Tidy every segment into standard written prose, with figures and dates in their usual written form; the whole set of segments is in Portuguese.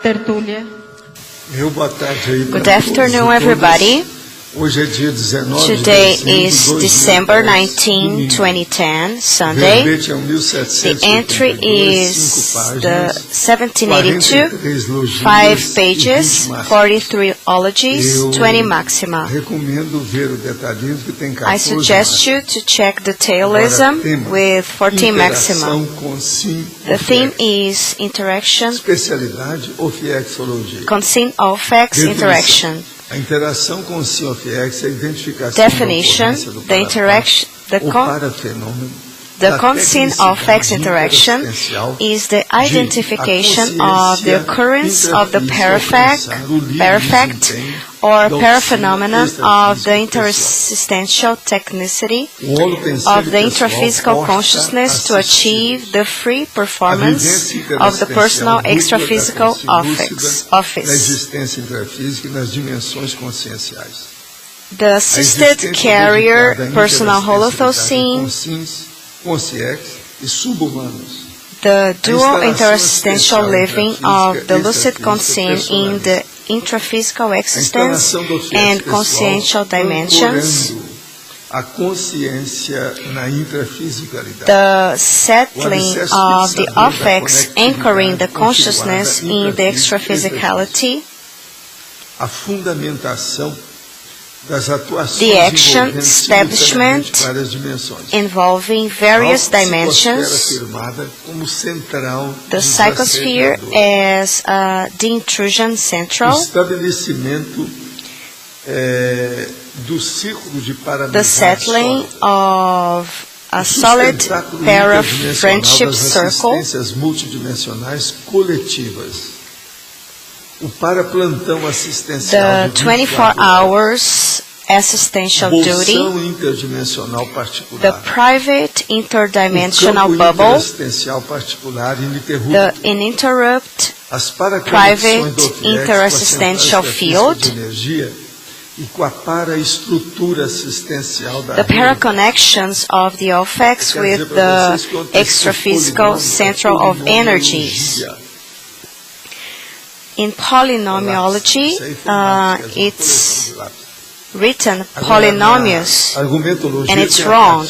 tertulia. Good afternoon, everybody. Today is December 19, 2010, Sunday. The entry is the 1782, 5 pages, 43 ologies, 20 maxima. I suggest you to check detailism with 14 maxima. The theme is interaction, conscin, offex, interaction. Definition: the conscin offex interaction is the identification of the occurrence of the parafact or paraphenomenon of the interexistential technicity of the intraphysical consciousness to achieve the free performance of the personal extraphysical office. The assisted carrier personal holothosene, the dual interexistential living of the lucid conscin in the intraphysical existence and consciential dimensions, the settling of the offex anchoring the consciousness in the extraphysicality, the action establishment involving various dimensions, the psychosphere as the intrusion central, the settling of a solid pair of friendship circle, the 24 hours assistential duty, the private interdimensional bubble, the uninterrupted private interassistential field, the paraconnections of the offex with the extraphysical central of energies. In polynomiology, it's written polynomios, and it's wrong.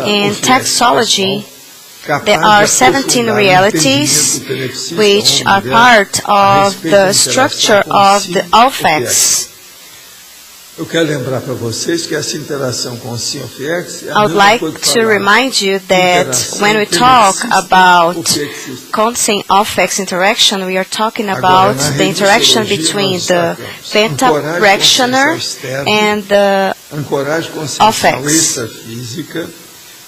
In taxology, there are 17 realities which are part of the structure of the offex. I would like to remind you that when we talk about conscin offex interaction, we are talking about the interaction between the pentapractioner and the offex.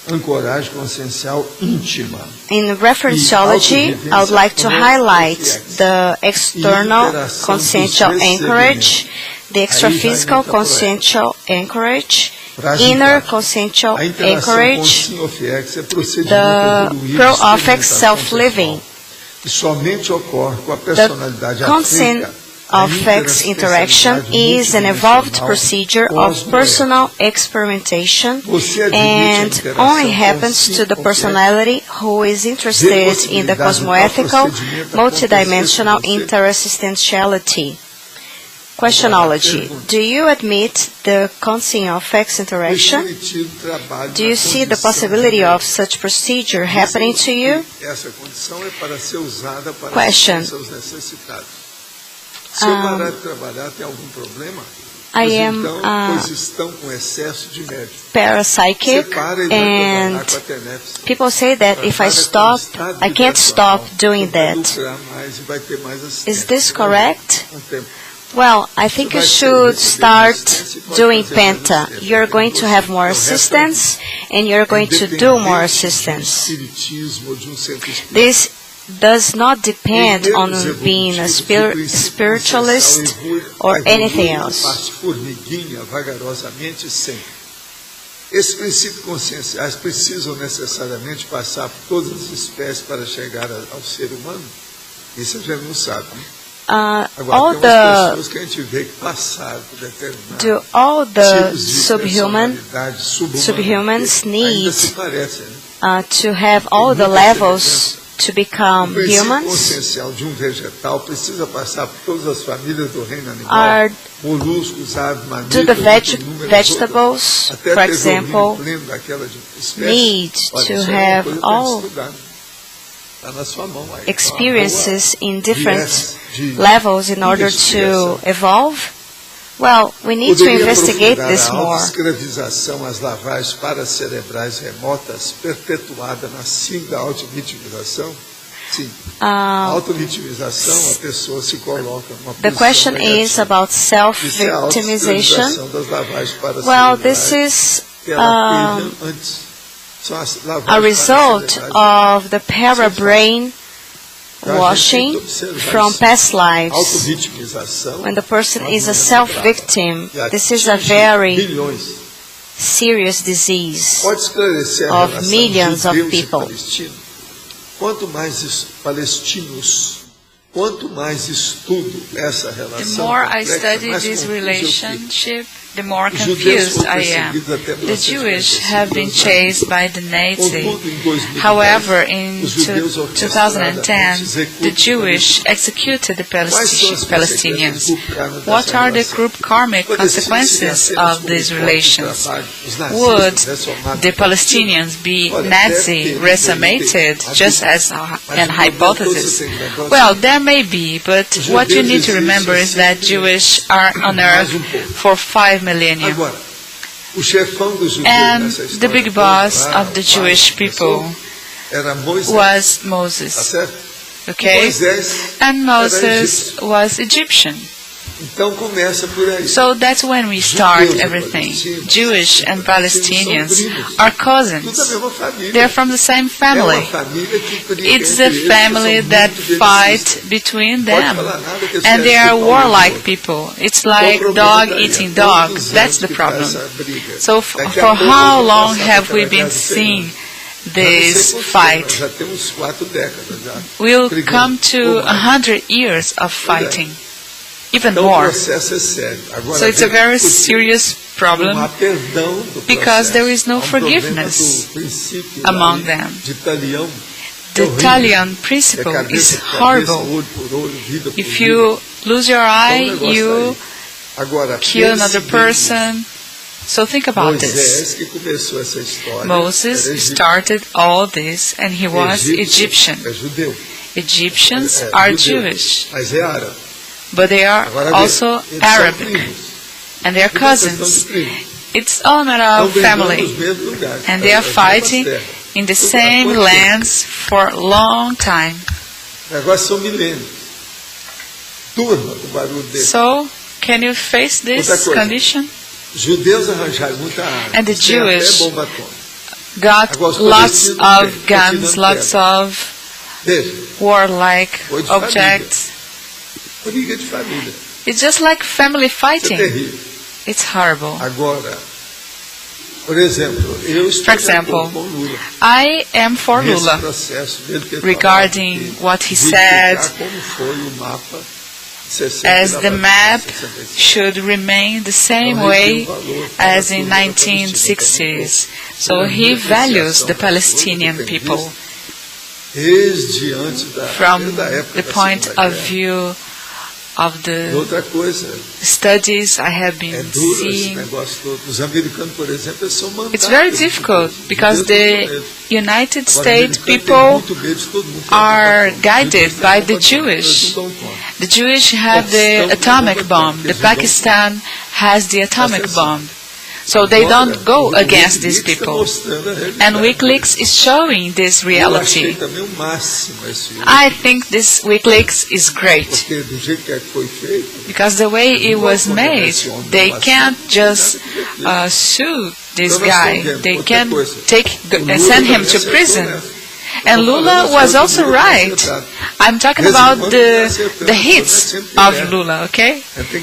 In referenciology, I would like to highlight the external consciential anchorage, the extraphysical consciential anchorage, inner consciential anchorage, the pro-offex self-living. The conscin offex interaction is an evolved procedure of personal experimentation and only happens to the personality who is interested in the cosmoethical, multidimensional interexistentiality. Questionology. Do you admit the conscin offex interaction? Do you see the possibility of such procedure happening to you? Question. I am parapsychic, and people say that if I stop, I can't stop doing that. Is this correct? Well, I think you should start doing penta. You're going to have more assistance, and you're going to do more assistance. This does not depend on being a spiritualist or anything else. Esses princípios conscienciais precisam necessariamente passar por todas as espécies para chegar ao ser humano? Isso a gente não sabe. All the subhumans need to have all the levels to become humans consciencial de vegetal precisa passar por todas as famílias do reino animal, are moluscos, aves, do the mamíferos, vegetables, for example, need to have all experiences in different levels in order to evolve? Well, we need to investigate this more. Escravização às lavagens paracerebrais remotas perpetuada na síndrome da autovitimização? Sim. Autovitimização, a pessoa se coloca numa the question is about self-victimization. Well, this is a result of the para-brain washing from past lives. When the person is a self-victim, this is a very serious disease of millions of people. Quanto mais palestinos, quanto mais estudo essa relação, the more I study this relationship, the more confused I am. The Jewish have been chased by the Nazis. However, in 2010, the Jewish executed the Palestinians. What are the group karmic consequences of these relations? Would the Palestinians be Nazi resumated, just as an hypothesis? Well, there may be, but what you need to remember is that Jewish are on earth for 5 millennia. And the big boss of the Jewish people was Moses. Okay? And Moses was Egyptian. So that's when we start everything. Jewish and Palestinians are cousins. They're from the same family. It's the family that fight between them. And they are warlike people. It's like dog eating dog. That's the problem. So for how long have we been seeing this fight? We'll come to 100 years of fighting. Even more. So it's a very serious problem because there is no forgiveness among them. The Italian principle is horrible. If you lose your eye, you kill another person. So think about this. Moses started all this and he was Egyptian. Egyptians are Jewish. But they are also Arabic, and they are cousins. It's all a matter of family, and they are fighting in the same lands for a long time. So, can you face this condition? And the Jewish got lots of guns, lots of warlike objects. It's just like family fighting. It's horrible. For example, I am for Lula regarding what he said, as the map should remain the same way as in 1960s. So he values the Palestinian people from the point of view of the studies I have been seeing. It's very difficult because the United States people are guided by the Jewish. The Jewish have the atomic bomb. The Pakistan has the atomic bomb. So they don't go against these people. And WikiLeaks is showing this reality. I think this WikiLeaks is great. Because the way it was made, they can't just sue this guy. They can send him to prison. And Lula was also right. I'm talking about the hits of Lula, okay?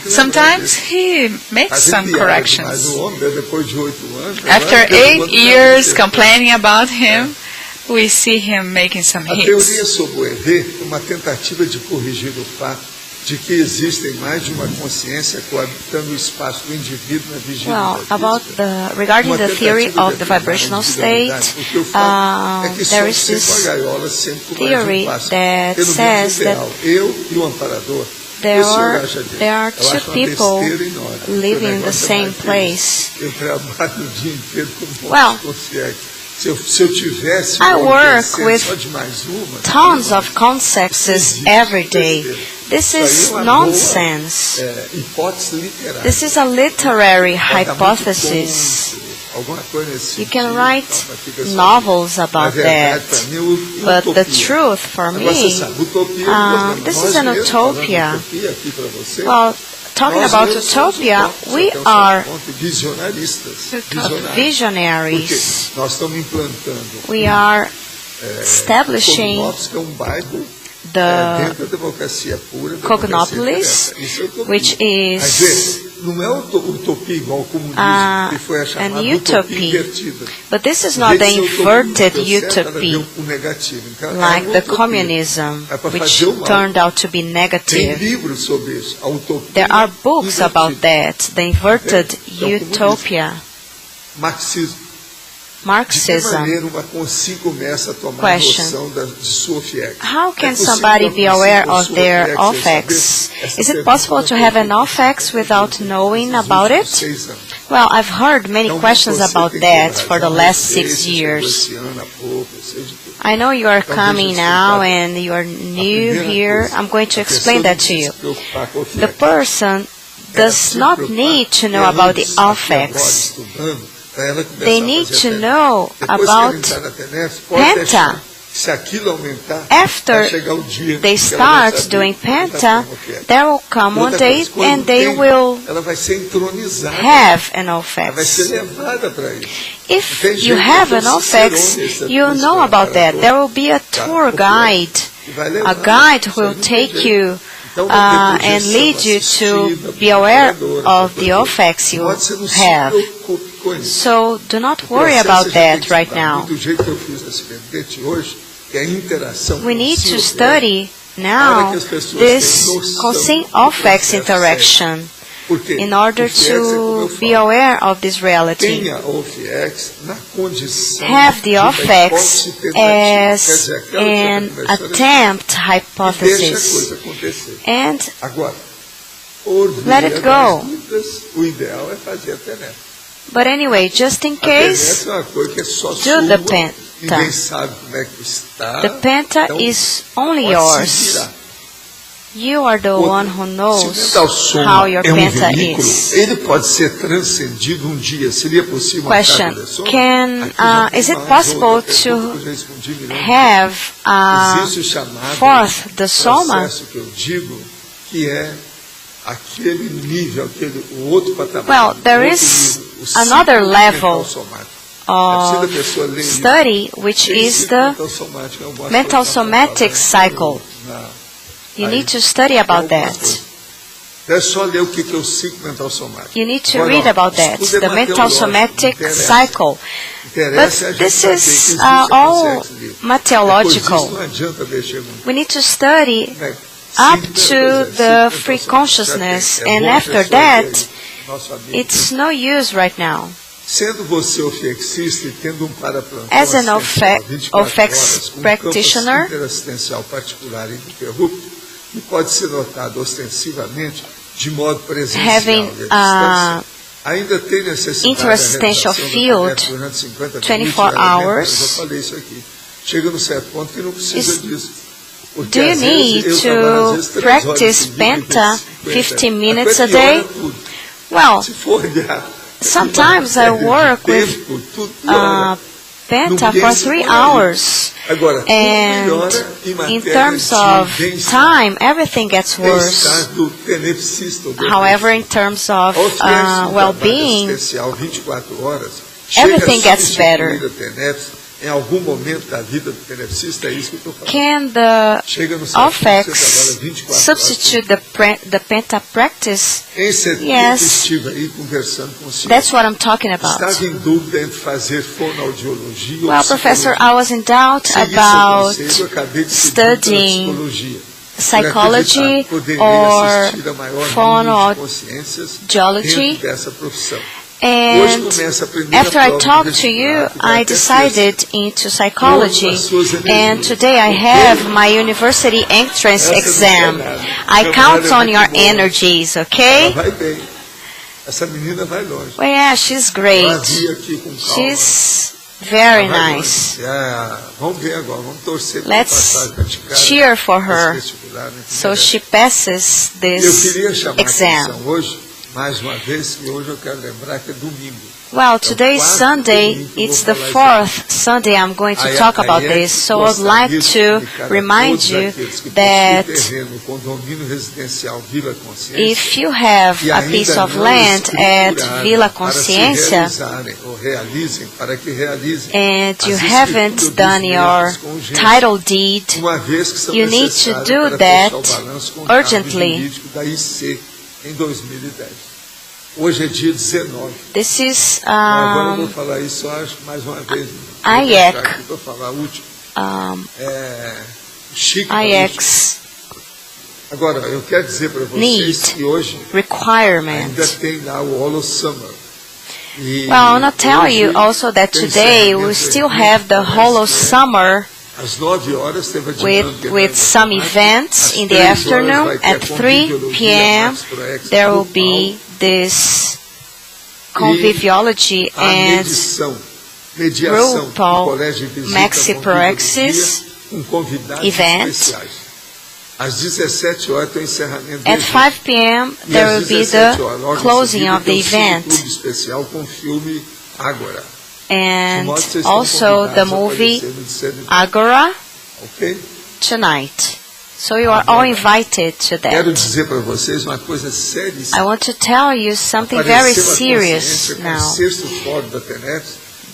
Sometimes he makes some corrections. After 8 years complaining about him, we see him making some hits. de que existem mais de uma consciência coabitando o espaço do indivíduo na vigília Well, da about víspera. regarding the theory of the vibrational state, there is this theory that says that there are two people living in the same place. Well, I work with tons of concepts every day. This is nonsense. This is a literary hypothesis. You can write novels about that, but the truth for me, this is an utopia. Well, talking about utopia, we are visionaries. We are establishing the cognopolis, which is an utopia. But this is not the inverted utopia, like the communism, which turned out to be negative. There are books about that, the inverted utopia. Marxism. Question. How can somebody be aware of their offex? Is it possible to have an offex without knowing about it? Well, I've heard many questions about that for the last 6 years. I know you are coming now and you are new here. I'm going to explain that to you. The person does not need to know about the offex. They need to know about penta. After they start doing penta, there will come one day and they will have an offex. If you have an offex, you'll know about that. There will be a tour guide. A guide will take you and lead you to be aware of the offex you have. So do not worry about that right now. We need to study now this conscin offex interaction in order to be aware of this reality. Have the offex as an attempt hypothesis and let it go. But anyway, just in case, do the penta. The penta is only yours. You are the one who knows how your penta is. Question. Is it possible to have forth the soma? Well, there is another level of study, which is the mental somatic cycle. You need to study about that. You need to read about that, the mental somatic cycle. But this is all meteorological. We need to study up to the free consciousness, and after that, it's no use right now. As an offex practitioner, having interstitial field 24 hours, do you need to practice penta 15 minutes a day? Well, sometimes I work with penta for 3 hours, and in terms of time, everything gets worse. However, in terms of well-being, everything gets better. Can the offex substitute the penta practice? Yes, that's what I'm talking about. Well, Professor, I was in doubt about studying psychology or phonoaudiology. And after I talked to you, I decided into psychology. And today I have my university entrance exam. I count on your energies, okay? Well, yeah, she's great. She's very nice. Let's cheer for her so she passes this exam. Well, today is Sunday. It's the fourth Sunday I'm going to talk about this. So I'd like to remind you that if you have a piece of land at Vila Consciência and you haven't done your title deed, you need to do that urgently. Hoje é dia 19. This is agora eu vou falar isso, acho, mais uma vez. IEC. IEX. Agora, eu quero dizer para vocês que hoje ainda tem lá o Hollow Summer. Well, I want to tell you also that today we still have the Hollow Summer with some events in the afternoon. At 3 p.m. there will be this conviviology and RuPaul Maxi Praxis event. At 5 p.m. there will be the closing of the event. And also the movie Agora tonight. So you are all invited to that. I want to tell you something very serious now.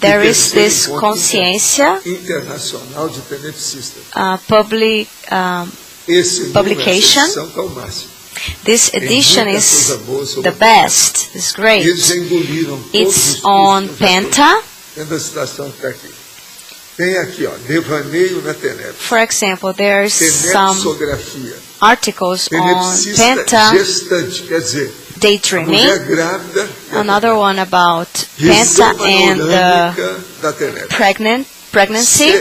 There is this consciência publication. This edition is the best. It's great. It's on Penta. For example, there's some articles on Penta daydreaming, another one about Penta and pregnancy,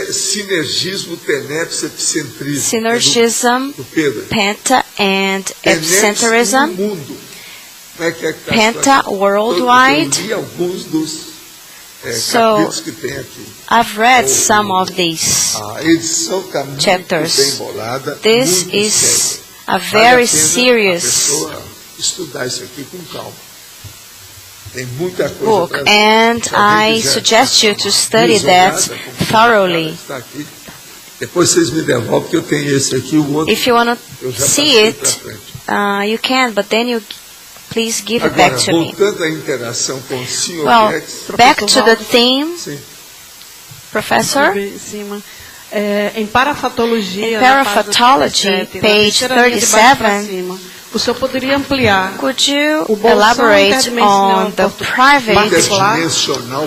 synergism, Penta and epicentrism, Penta worldwide. So, I've read some of these chapters. This is a very serious book, and I suggest you to study that thoroughly. If you want to see it, you can, but then you please give it back to me. Well, back to the theme, Professor. In paraphatology, page 37, could you elaborate on the private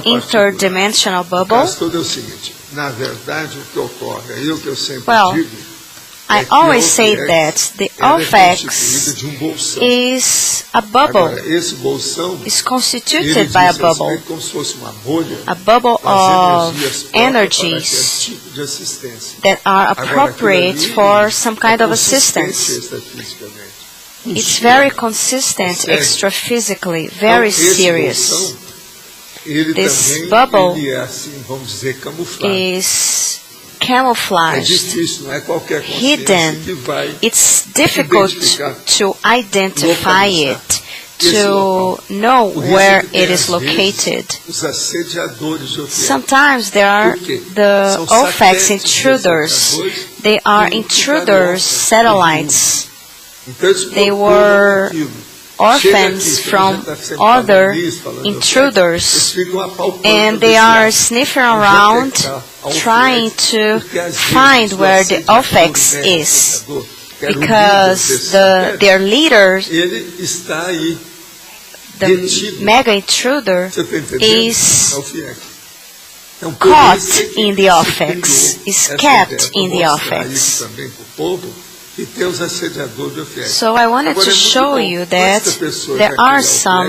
interdimensional bubble? Well, I always say that the offex is a bubble, is constituted by a bubble of energies that are appropriate for some kind of assistance. It's very consistent extraphysically, very serious. This bubble is camouflaged, hidden. It's difficult to identify it, to know where it is located. Sometimes there are the offex intruders. They are intruders, satellites. They were orphans from other intruders, and they are sniffing around trying to find where the offex is, because their leader, the mega intruder, is caught in the offex, is kept in the offex. So I wanted to show you that there are some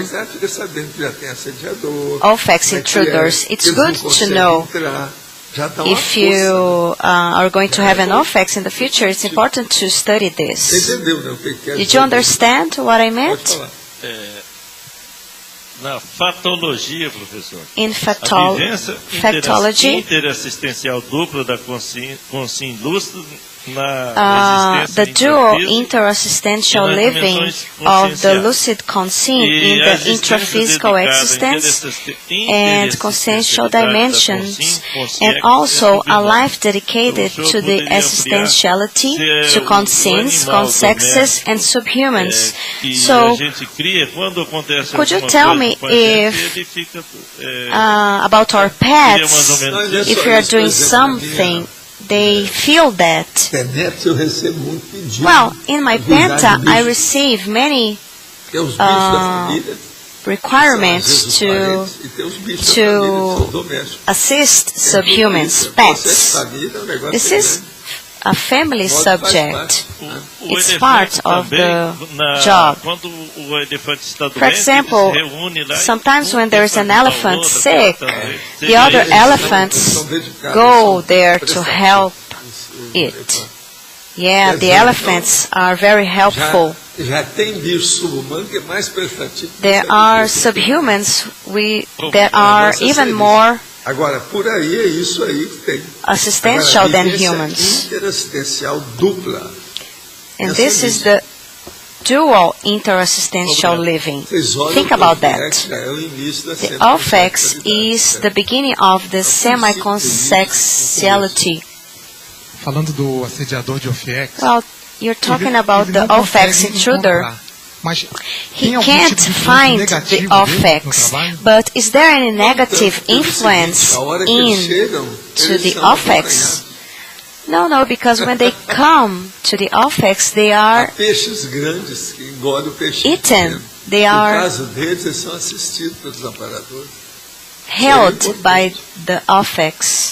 offex intruders. It's good to know if you are going to have an offex in the future. It's important to study this. Did you understand what I meant? Na fatologia, professor. In factology, interassistencial dupla da conscin lúcido the dual interassistential living of the lucid conscin in the intraphysical existence and consciential dimensions, and also a life dedicated to the existentiality, to conscins, consexes, and subhumans. So, could you tell me if about our pets, if we are doing something, they feel that? Well, in my penta, I receive many requirements to assist subhumans, pets. This is a family subject. It's part of the job. For example, sometimes when there is an elephant sick, the other elephants go there to help it. Yeah, the elephants are very helpful. There are subhumans that are even more assistential than humans. And this is the dual interassistential living. Think about that. The offex is the beginning of the semi-consexuality. Well, you're talking about the offex intruder. He can't find the offex, but is there any negative influence into the offex? No, because when they come to the offex, they are eaten. They are held by the offex.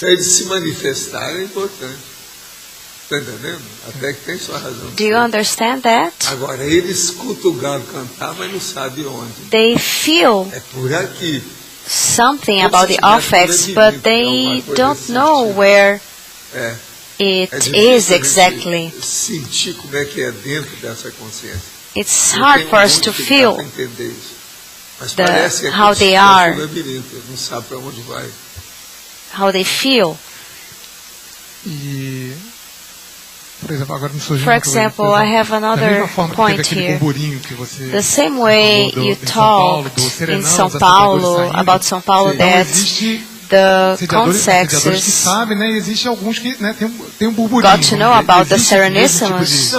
Do you understand that? They feel something about the offex, but they don't know where it is exactly. It's hard for us to feel how they are, how they feel. For example, I have another point here. The same way you talked in São Paulo, about São Paulo, that the consexes got to know about the Serenissimus.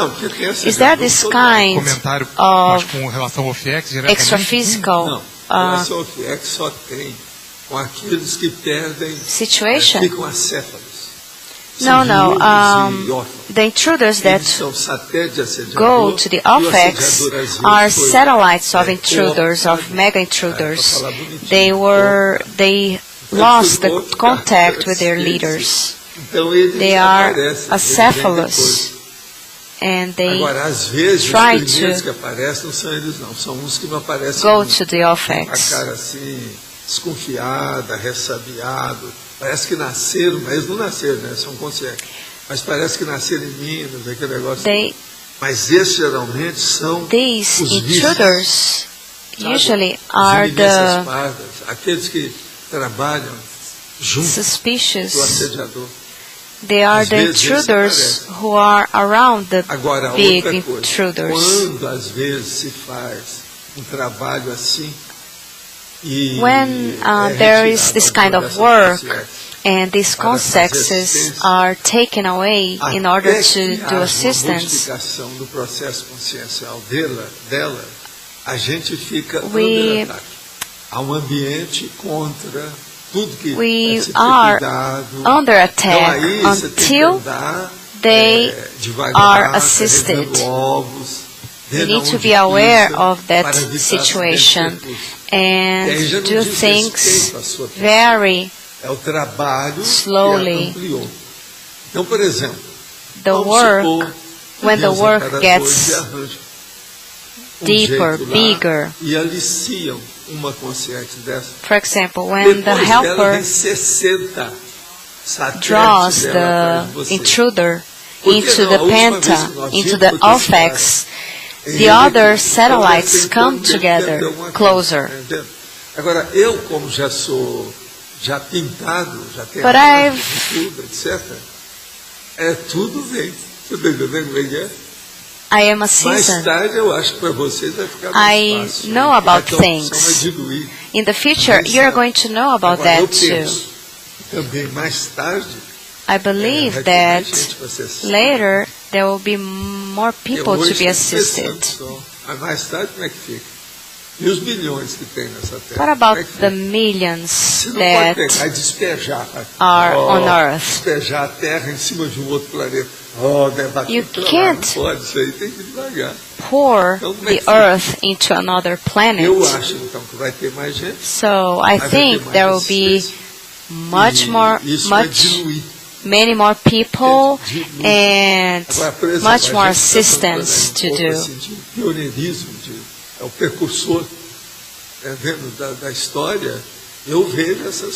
Is there this kind of extraphysical situation? No. The intruders that go to the offex are satellites of intruders, of mega intruders. They lost the contact with their leaders. They are acephalous, and they try to go to the offex. Parece que nasceram, mas eles não nasceram, né? São conscientes. Mas parece que nasceram em Minas, aquele negócio. Mas esses geralmente são these os intruders usually are the aqueles que trabalham junto suspicious. do assediador. They are the intruders who are around the big intruders. Quando às vezes se faz trabalho assim, when there is this kind of work and these consexes are taken away in order to do assistance, we are under attack until they are assisted. We need to be aware of that situation and do things very slowly. The work when the work gets deeper, bigger. For example, when the helper draws the intruder into the penta, into the offex, the other satellites come together closer. But I am a seasoned. I know about things. In the future, you're going to know about that too. I believe that later there will be more people to be assisted. What about the millions that are on Earth? You can't pour the Earth into another planet. So I think there will be many more people and much more assistance to do.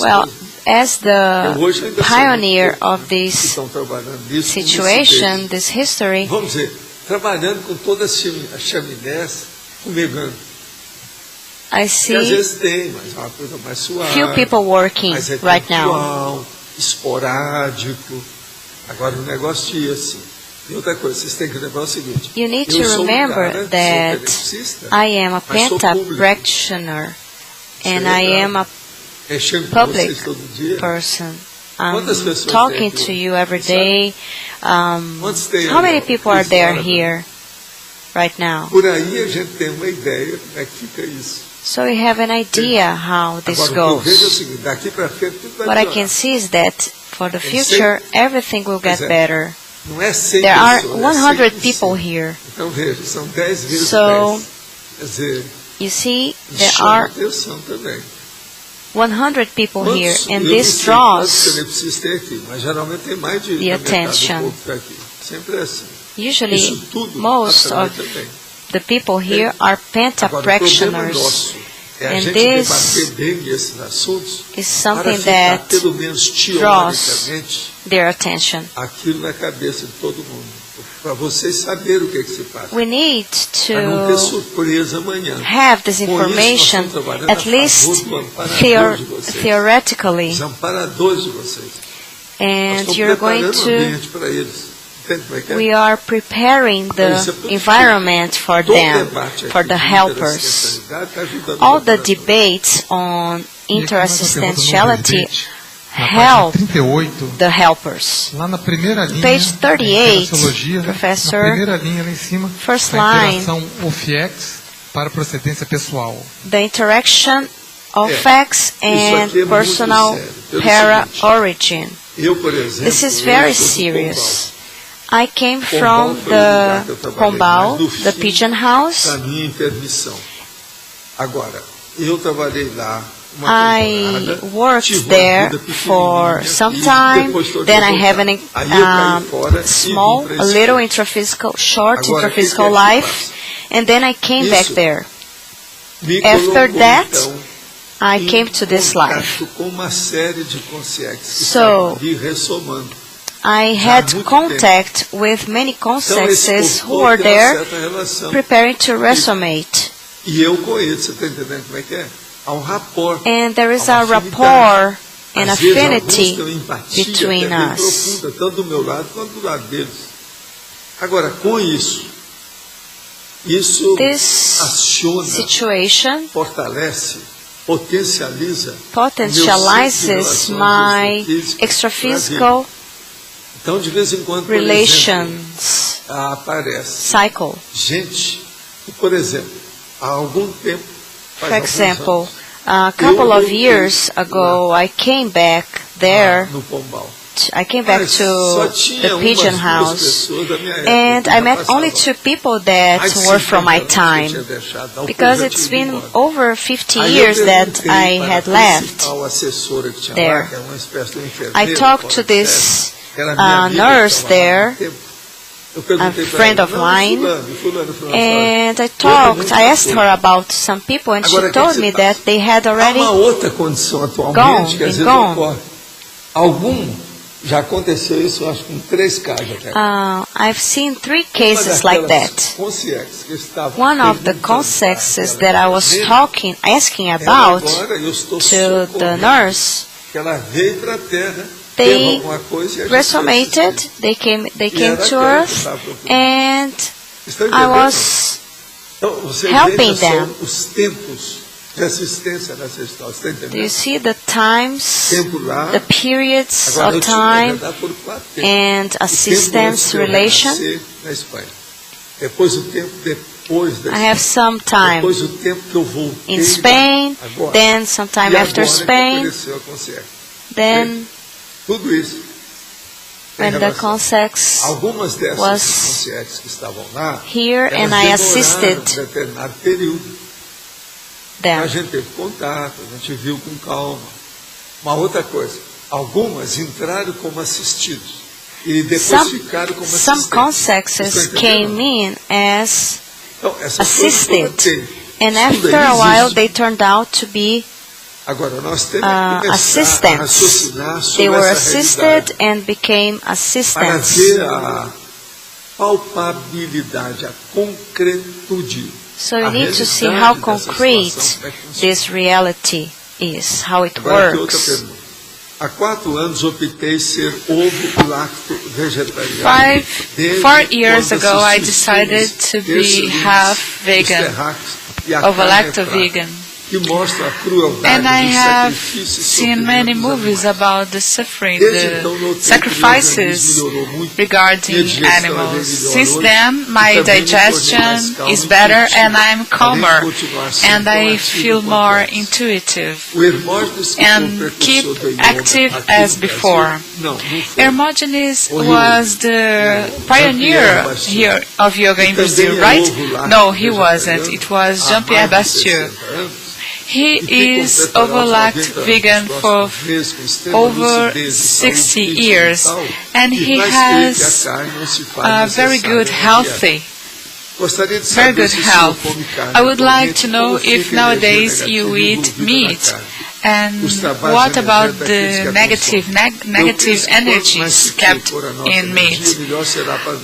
Well, as the pioneer of this situation, this history, I see few people working right now. You need to remember that I am a penta practitioner and I am a public person. I'm talking to you every day. How many people are there here right now? So we have an idea how this goes. What I can see is that for the future, everything will get better. There are 100 people here. So, you see, there are 100 people here, and this draws the attention. Usually, most of the people here are penta practitioners, and this is something that draws their attention. We need to have this information, at least theoretically, and you're going to. We are preparing the environment for them, for the helpers. All the debates on interassistentiality help the helpers. Page 38, Professor, first line, the interaction offex and personal para-origin. This is very serious. I came from the Pombal, the pigeon house. I worked there for some time, then I have a little short intraphysical life, and then I came back there. After that, I came to this life. So, I had contact with many consciences who were there preparing to resonate. And there is a rapport and affinity between us. This situation potentializes my extraphysical relations cycle. For example, a couple of years ago, I came back there. I came back to the pigeon house, and I met only 2 people that were from my time, because it's been over 50 years that I had left there. I talked to this nurse there, a friend of mine, and I asked her about some people, and she told me that they had already gone. Já aconteceu isso, acho, com 3 casos até. I've seen 3 cases like that. One of the consexes that I was asking about to the nurse, they resonated, they came to Earth, and I was helping them. Do you see the times, the periods of time and assistance relation? I have some time in Spain, then some time after Spain, then when the consex was here and I assisted them. A gente teve contato, a gente viu com calma. Uma outra coisa, algumas entraram como assistidos e depois ficaram como assistentes. Some consexes came in as assisted, and after a while they turned out to be assistants. They were assisted and became assistants. Para ver a palpabilidade, a concretude. So you need to see how concrete this reality is, how it works. Há 4 anos optei ser ovo-lacto vegetariano. 4 years ago I decided to be half vegan, ovo-lacto vegan. And I have seen many movies about the suffering, the sacrifices regarding animals. Since then, my digestion is better and I'm calmer and I feel more intuitive and keep active as before. Hermogenes was the pioneer here of yoga in Brazil, right? No, he wasn't. It was Jean-Pierre Bastieux. He is ovo-lacto vegan for over 60 years, and he has very good health. I would like to know if nowadays you eat meat, and what about the negative energies kept in meat?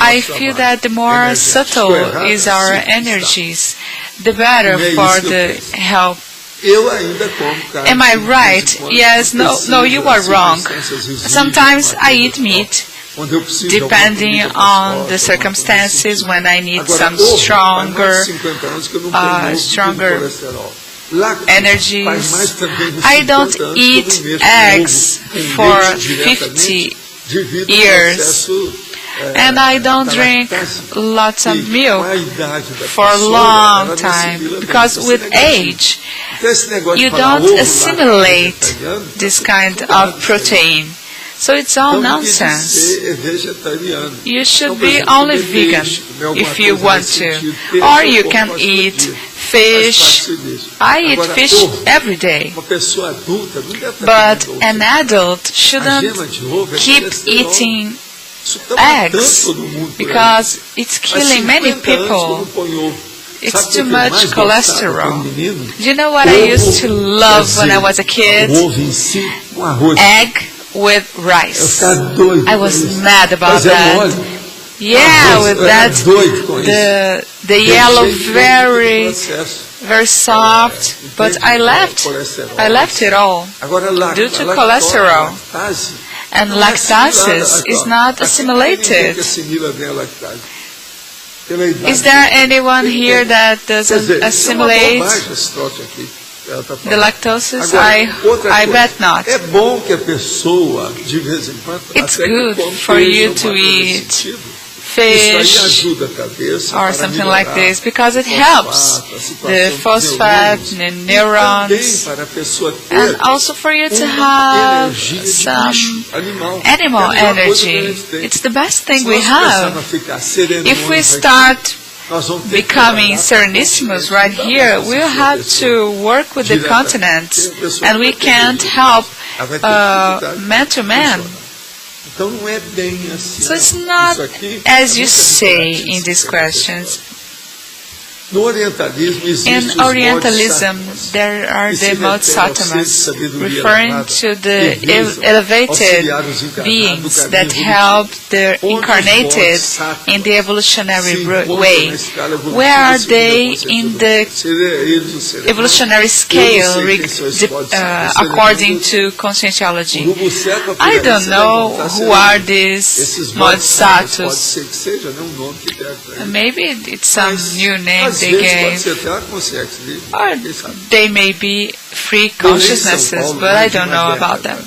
I feel that the more subtle is our energies, the better for the health. Am I right? Yes, no, you are wrong. Sometimes I eat meat, depending on the circumstances, when I need some stronger energies. I don't eat eggs for 50 years. And I don't drink lots of milk for a long time, because with age, you don't assimilate this kind of protein. So it's all nonsense. You should be only vegan if you want to. Or you can eat fish. I eat fish every day. But an adult shouldn't keep eating eggs, because it's killing many people. It's too much cholesterol. Do you know what I used to love when I was a kid? Egg with rice. I was mad about that. Yeah, with that, the yellow very soft, but I left it all due to cholesterol. And lactase is not assimilated. Is there anyone here that doesn't assimilate the lactose? I bet not. It's good for you to eat fish or something like this, because it helps the phosphate, the neurons, and also for you to have some animal energy. It's the best thing we have. If we start becoming Serenissimus right here, we'll have to work with the continent, and we can't help man to man. So it's not as you say in these questions. In Orientalism, there are the Bodhisattvas, referring to the elevated beings that help the incarnated in the evolutionary way. Where are they in the evolutionary scale according to conscienciology? I don't know who are these Bodhisattvas. Maybe it's some new name they gave. Or they may be free consciousnesses, but I don't know about them.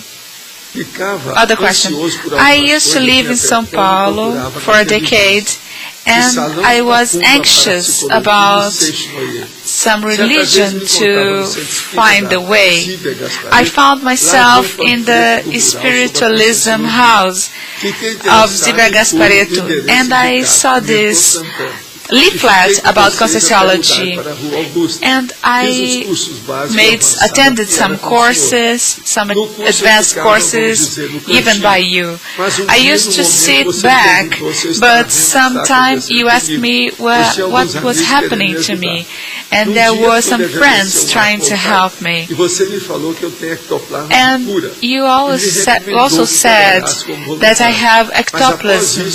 Other question. I used to live in São Paulo for a decade, and I was anxious about some religion to find the way. I found myself in the spiritualism house of Zíbia Gasparetto, and I saw this leaflet about conscienciology, and I attended some courses, some advanced courses, even by you. I used to sit back, but sometimes you asked me what was happening to me, and there were some friends trying to help me. And you also said that I have ectoplasm,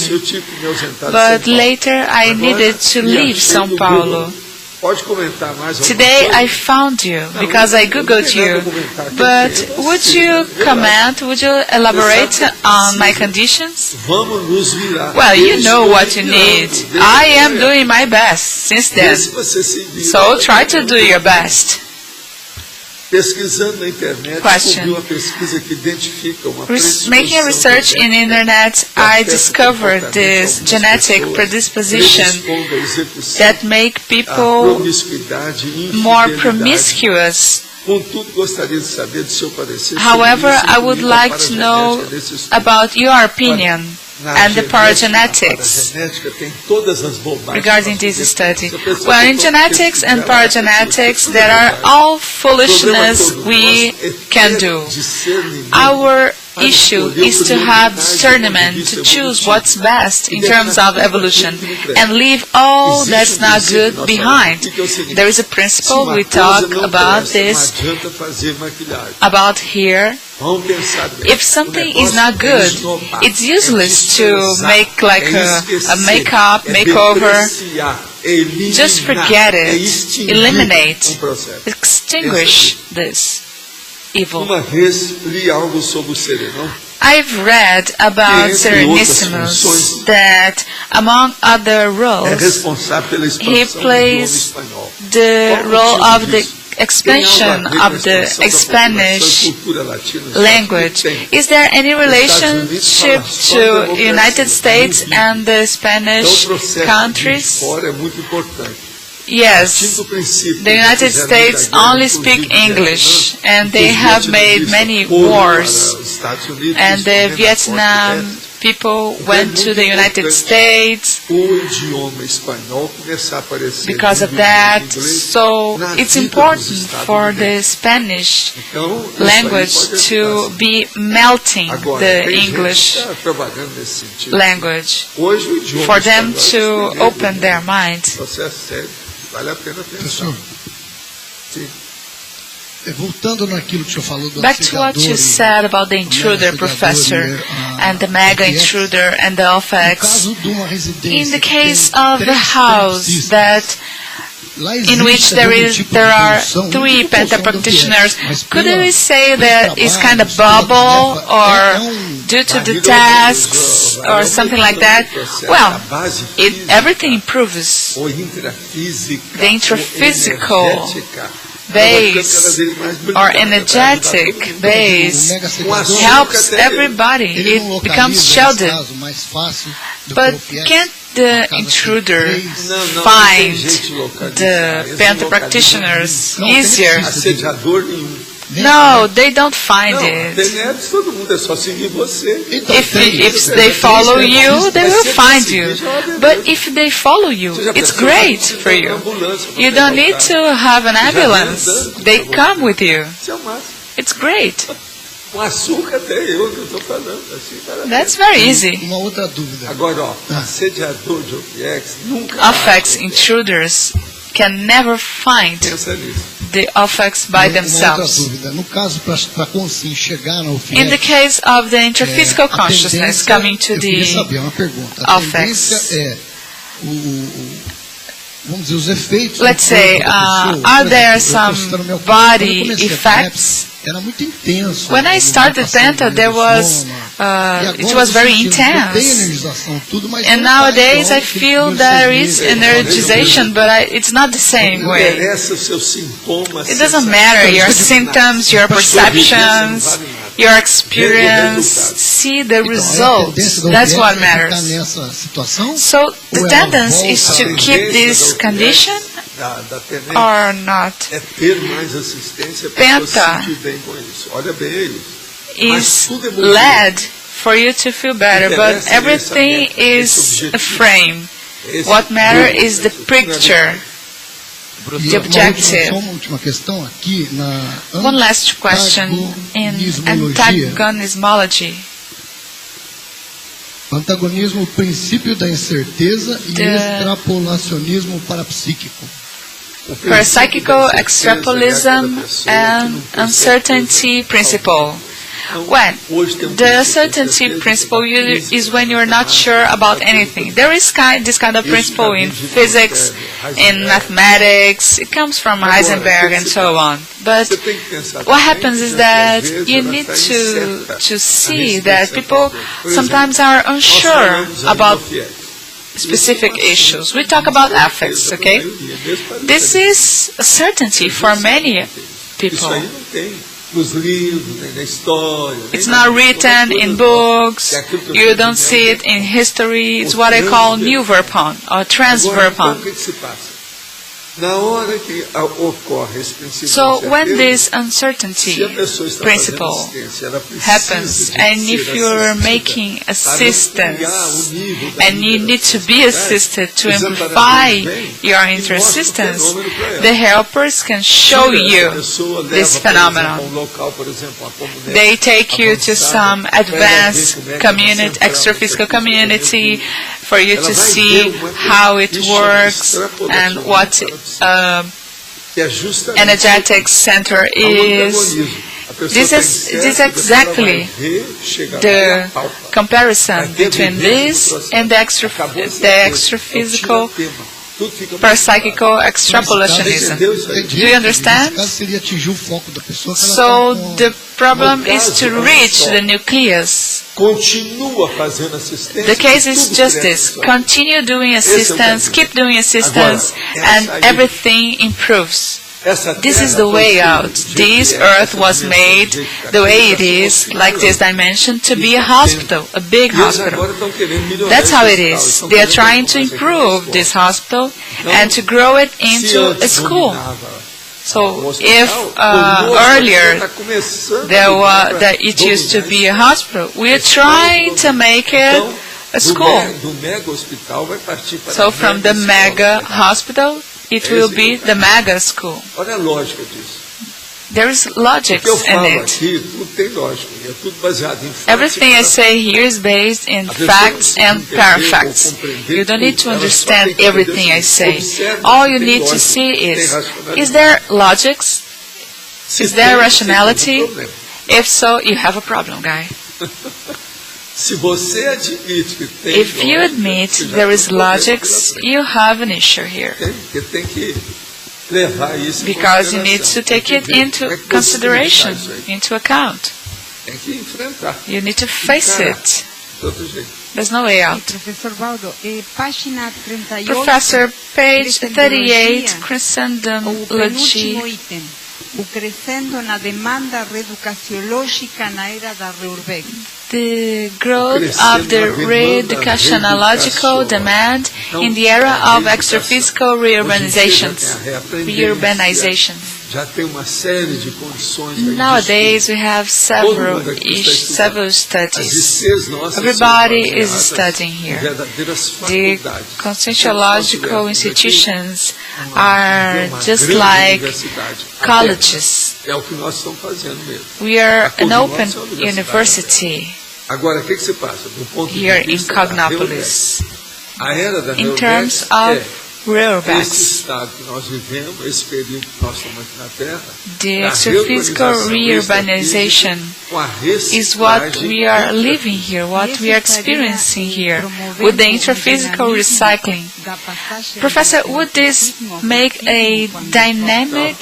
but later I needed to leave São Paulo. Today I found you because I googled you, but would you comment, would you elaborate on my conditions? Well, you know what you need. I am doing my best since then, so try to do your best. Question. Making a research in the internet, I discovered this genetic predisposition that make people more promiscuous. However, I would like to know about your opinion and the paragenetics regarding this study. Well, in genetics and paragenetics, there are all foolishness we can do. Our issue is to have discernment, to choose what's best in terms of evolution, and leave all that's not good behind. There is a principle we talk about this, about here. If something is not good, it's useless to make like a makeup, makeover. Just forget it, eliminate, extinguish this evil. I've read about Sereníssimos that, among other roles, he plays the role of the expansion of the Spanish language. Is there any relationship to the United States and the Spanish countries? Yes, the United States only speak English, and they have made many wars, and the Vietnam people went to the United States because of that. So it's important for the Spanish language to be melting the English language, for them to open their minds. Back to what you said about the intruder, Professor, and the mega intruder and the offex. In the case of the house in which there are 3 penta practitioners, could we say that it's kind of bubble, or due to the tasks, or something like that? Well, everything improves. The intraphysical base or energetic base helps everybody. It becomes shielded. But can't the intruder find the penta practitioners easier? No, they don't find it. If they follow you, they will find you. But if they follow you, it's great for you. You don't need to have an ambulance. They come with you. It's great. That's very easy. Offex intruders can never find the offex by themselves. In the case of the intraphysical consciousness coming to the offex, let's say, are there some body effects? When I started Penta, it was very intense. And nowadays I feel there is energization, but it's not the same way. It doesn't matter, your symptoms, your perceptions, your experience, see the results. That's what matters. So the tendency is to keep this condition or not. Penta is led for you to feel better, but everything is a frame. What matters is the picture, the objective. One last question in antagonismology. Antagonismo, o princípio da incerteza e extrapolacionismo parapsíquico. Parapsychical extrapolism and uncertainty principle. When the uncertainty principle is when you're not sure about anything. There is this kind of principle in physics, in mathematics. It comes from Heisenberg and so on. But what happens is that you need to see that people sometimes are unsure about specific issues. We talk about affects, okay? This is a certainty for many people. It's not written in books, you don't see it in history, it's what I call new verpon or transverpon. So when this uncertainty principle happens, and if you're making assistance, and you need to be assisted to amplify your inter-assistance, the helpers can show you this phenomenon. They take you to some advanced community, extra-physical community, for you to see how it works and what energetic center is. This is exactly the comparison between this and the extra-physical parapsychical extrapolationism. Do you understand? So the problem is to reach the nucleus. The case is just this. Continue doing assistance, keep doing assistance, and everything improves. This is the way out. This earth was made the way it is, like this dimension, to be a hospital, a big hospital. That's how it is. They are trying to improve this hospital and to grow it into a school. So if earlier that it used to be a hospital, we are trying to make it a school. So from the mega hospital, it will be the mega school. There is logic in it. Everything I say here is based in facts and parafacts. You don't need to understand everything I say. All you need to see is there logic? Is there rationality? If so, you have a problem, guy. If you admit there is logic, you have an issue here. Because you need to take it into consideration, into account. You need to face it. There's no way out. Professor, page 38, Conscin. The growth of the re-educationological demand in the era of extra-physical reurbanization. Nowadays we have several studies. Everybody is studying here. The conscienciological institutions are just like colleges. É o que nós estamos fazendo mesmo. We are an open university here in Cognopolis. In terms of reurbex, the extraphysical reurbanization is what we are living here, what we are experiencing here, with the intraphysical recycling. Professor, would this make a dynamism?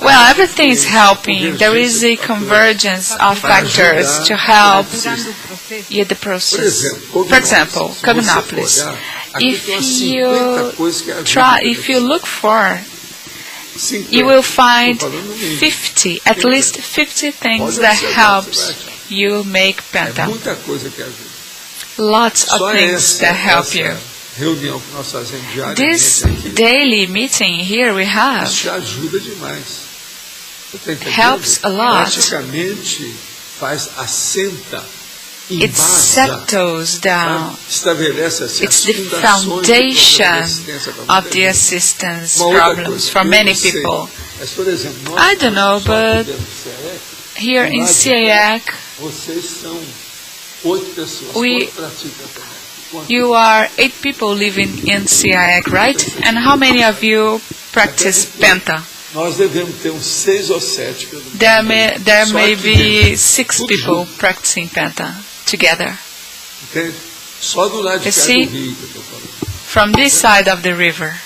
Well, everything is helping. There is a convergence of factors to help the process. For example, Cognopolis. If you look for, you will find 50, at least 50 things that helps you make penta. Lots of things that help you. This daily meeting here we have helps a lot. It settles down. It's the foundation of the assistance problems for many people. I don't know, but here in CAEC, you are 8 people living in CAEC, right? And how many of you practice penta? There may be 6 people practicing penta together. You see, from this side of the river.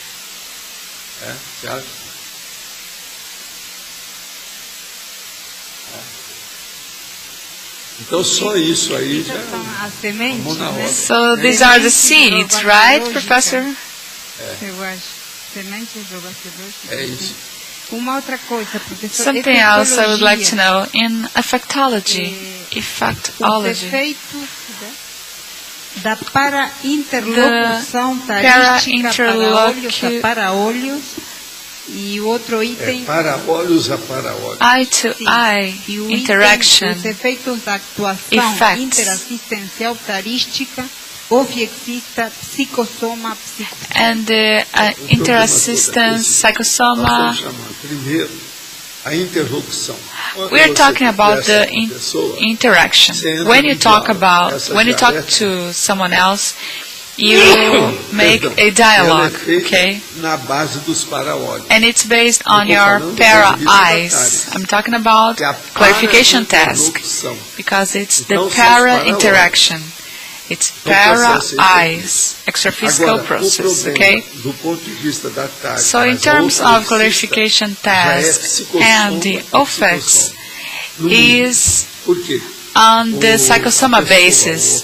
So these are the seeds, right, Professor? Something else I would like to know in effectology. The eye-to-eye interaction effects and the interassistance psychosoma. We are talking about the interaction. When you talk to someone else, you make a dialogue, okay? And it's based on your para-eyes. I'm talking about clarification task, because it's the para-interaction. It's para-eyes, extraphysical process, okay? So in terms of clarification task, and the offex is on the psychosoma basis,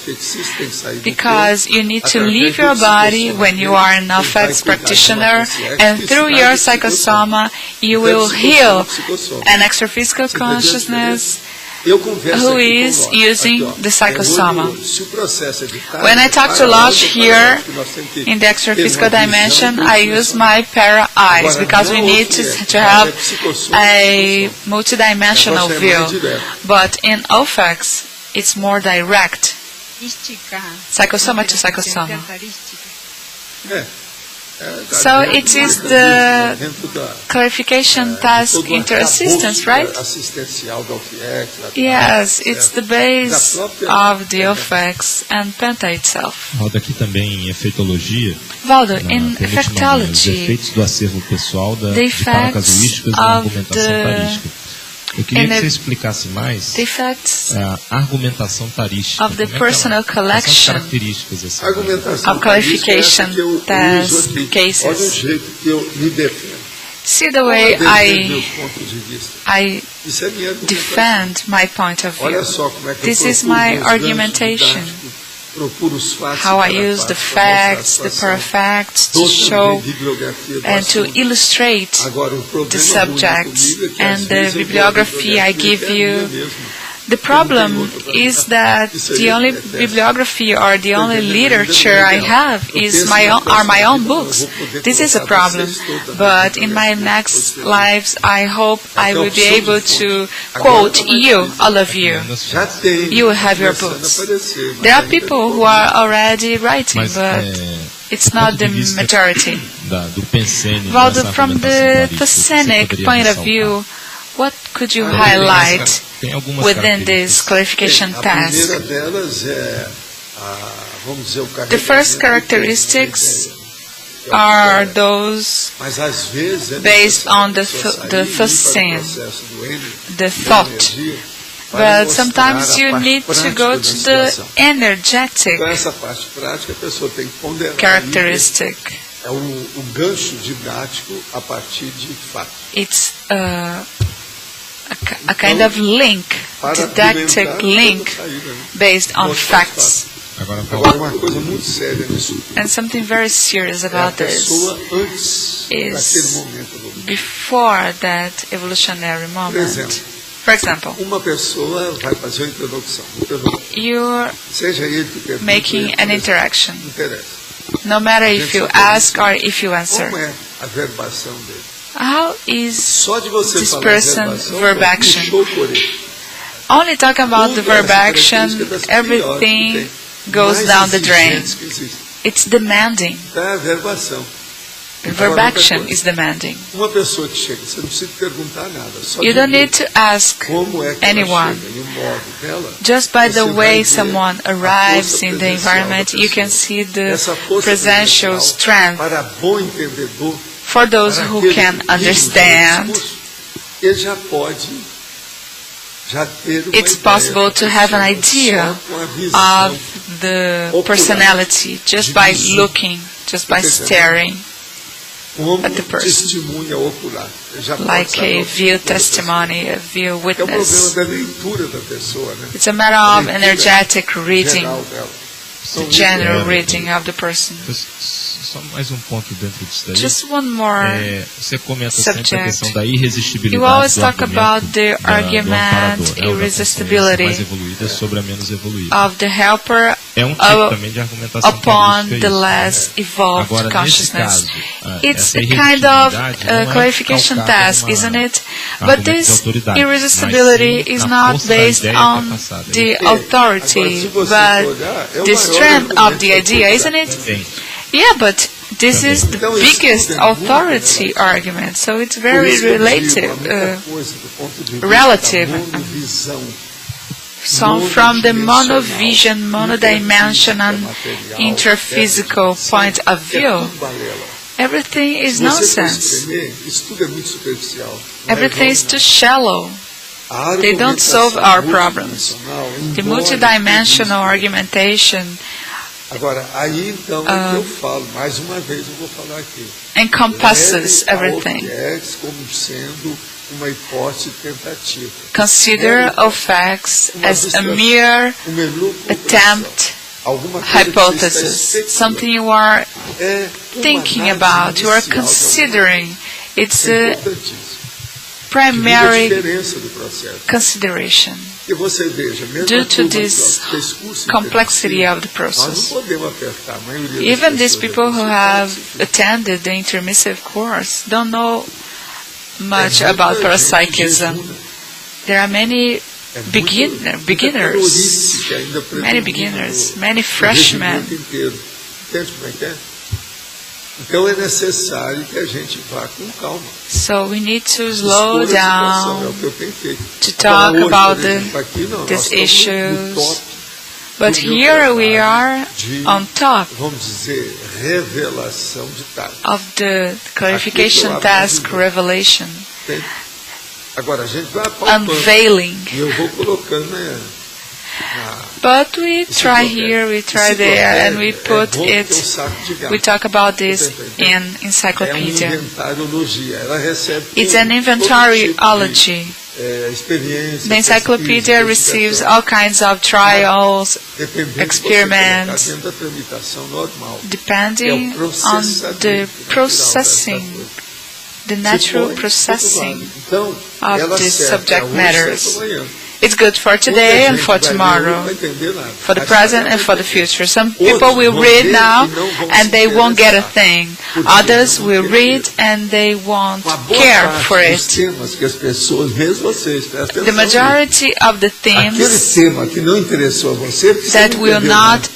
because you need to leave your body when you are an offex practitioner, and through your psychosoma you will heal an extraphysical consciousness who is using the psychosoma. When I talk to Lodge here in the extraphysical dimension, I use my para-eyes, because we need to have a multidimensional view. But in offex, it's more direct, psychosoma to psychosoma. So it is the clarification task interassistance, right? Yes, it's the base of the offex and penta itself. Waldo, aqui também em efeitologia, Waldo, in effectology, the effects of Eu queria que você explicasse mais a argumentação tarística. Of the personal collection of clarification task cases. See the way I defend my point of view. This is my argumentation. How I use the facts, the perfects to show and to illustrate the subjects, and the bibliography I give you. The problem is that the only bibliography or the only literature I have are my own books. This is a problem. But in my next lives, I hope I will be able to quote you, all of you. You will have your books. There are people who are already writing, but It's not the majority. Waldo, from the Thesenic point of view, what could you highlight within this clarification task? The first characteristics are those based on the conscin, the thought. But sometimes you need to go to the energetic characteristic. It's a kind of link, didactic link based on facts. And something very serious about this is before that evolutionary moment. For example, you're making an interaction, no matter if you ask or if you answer. How is this person's verb action? Only talking about the verb action, everything goes down the drain. It's demanding. The verb action is demanding. You don't need to ask anyone. Just by the way someone arrives in the environment, you can see the presential strength. For those who can understand, it's possible to have an idea of the personality just by looking, just by staring at the person, like a view testimony, a view witness. It's a matter of energetic reading, the general reading of the person. Just one more subject. You always talk about the argument, irresistibility of the helper upon the less evolved consciousness. It's a kind of clarification task, isn't it? But this irresistibility is not based on the authority, but the strength of the idea, isn't it? Yeah, but this is the biggest authority argument, so it's very relative. So from the monovision, monodimensional, interphysical point of view, everything is nonsense. Everything is too shallow. They don't solve our problems. The multidimensional argumentation encompasses everything. Consider offex as a mere attempt, hypothesis, something you are thinking about, you are considering. It's a primary consideration. Due to this complexity of the process, even these people who have attended the intermissive course don't know much about parapsychism. There are many beginners, many freshmen. So we need to slow down to talk about these issues. But here we are on top of the clarification task, revelation, unveiling. But we try here, we try there, and we put it, we talk about this in encyclopedia. It's an inventoryology. The encyclopedia receives all kinds of trials, experiments, depending on the processing, the natural processing of the subject matters. It's good for today and for tomorrow, for the present and for the future. Some people will read now and they won't get a thing. Others will read and they won't care for it. The majority of the themes that will not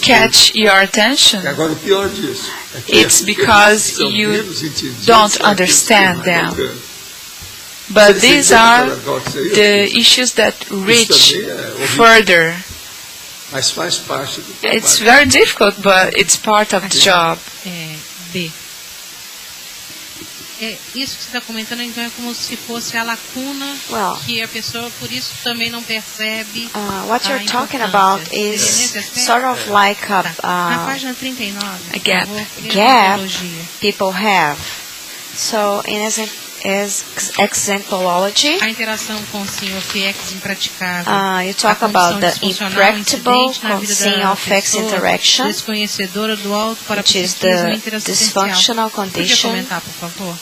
catch your attention, it's because you don't understand them. But these are the issues that reach further. It's very difficult, but it's part of the job. Isso que você está comentando, então, é como se fosse a lacuna que a pessoa, por isso, também não percebe. What you're talking about is sort of like na página 39, a gap people have. So, in exemplology, a interação conscin offex impraticável. You talk about the impracticable conscin offex interaction, desconhecedora do alto para which is the dysfunctional condition Podia comentar, por favor?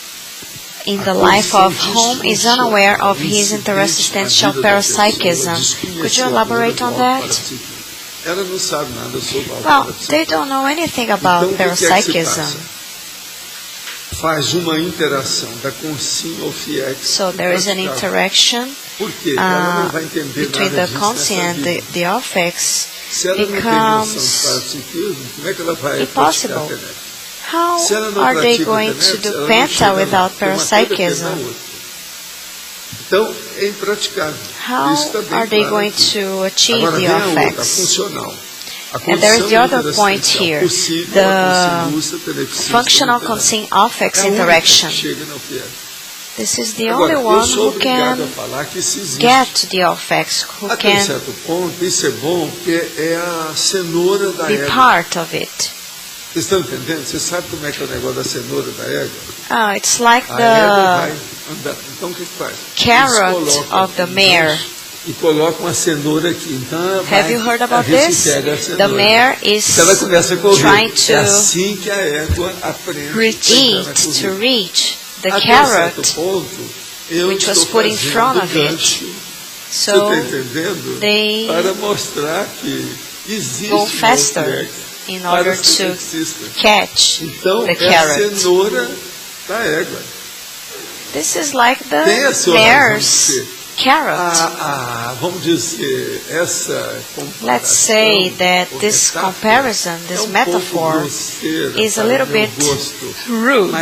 In the life of whom is unaware of his interessential parapsychism. Could you elaborate on that? Well, they don't know anything about parapsychism. So there is an interaction between the conscin and the offex. Becomes impossible. How are they going to do penta without parapsychism? How are they going to achieve the offex? And there is the other point here, the functional conscin offex interaction. This is the only one who can get to the offex, who can be part of it. Vocês estão entendendo? Você sabe como é que é o negócio da cenoura da égua? It's like the carrot of the mare. E coloca uma cenoura aqui. Então, have you heard about this? The mare is trying to reach the carrot which was put in front of it. So they go faster in order to catch the carrot. This is like the mare's carrot. Let's say that this comparison, this metaphor, is a little bit rude,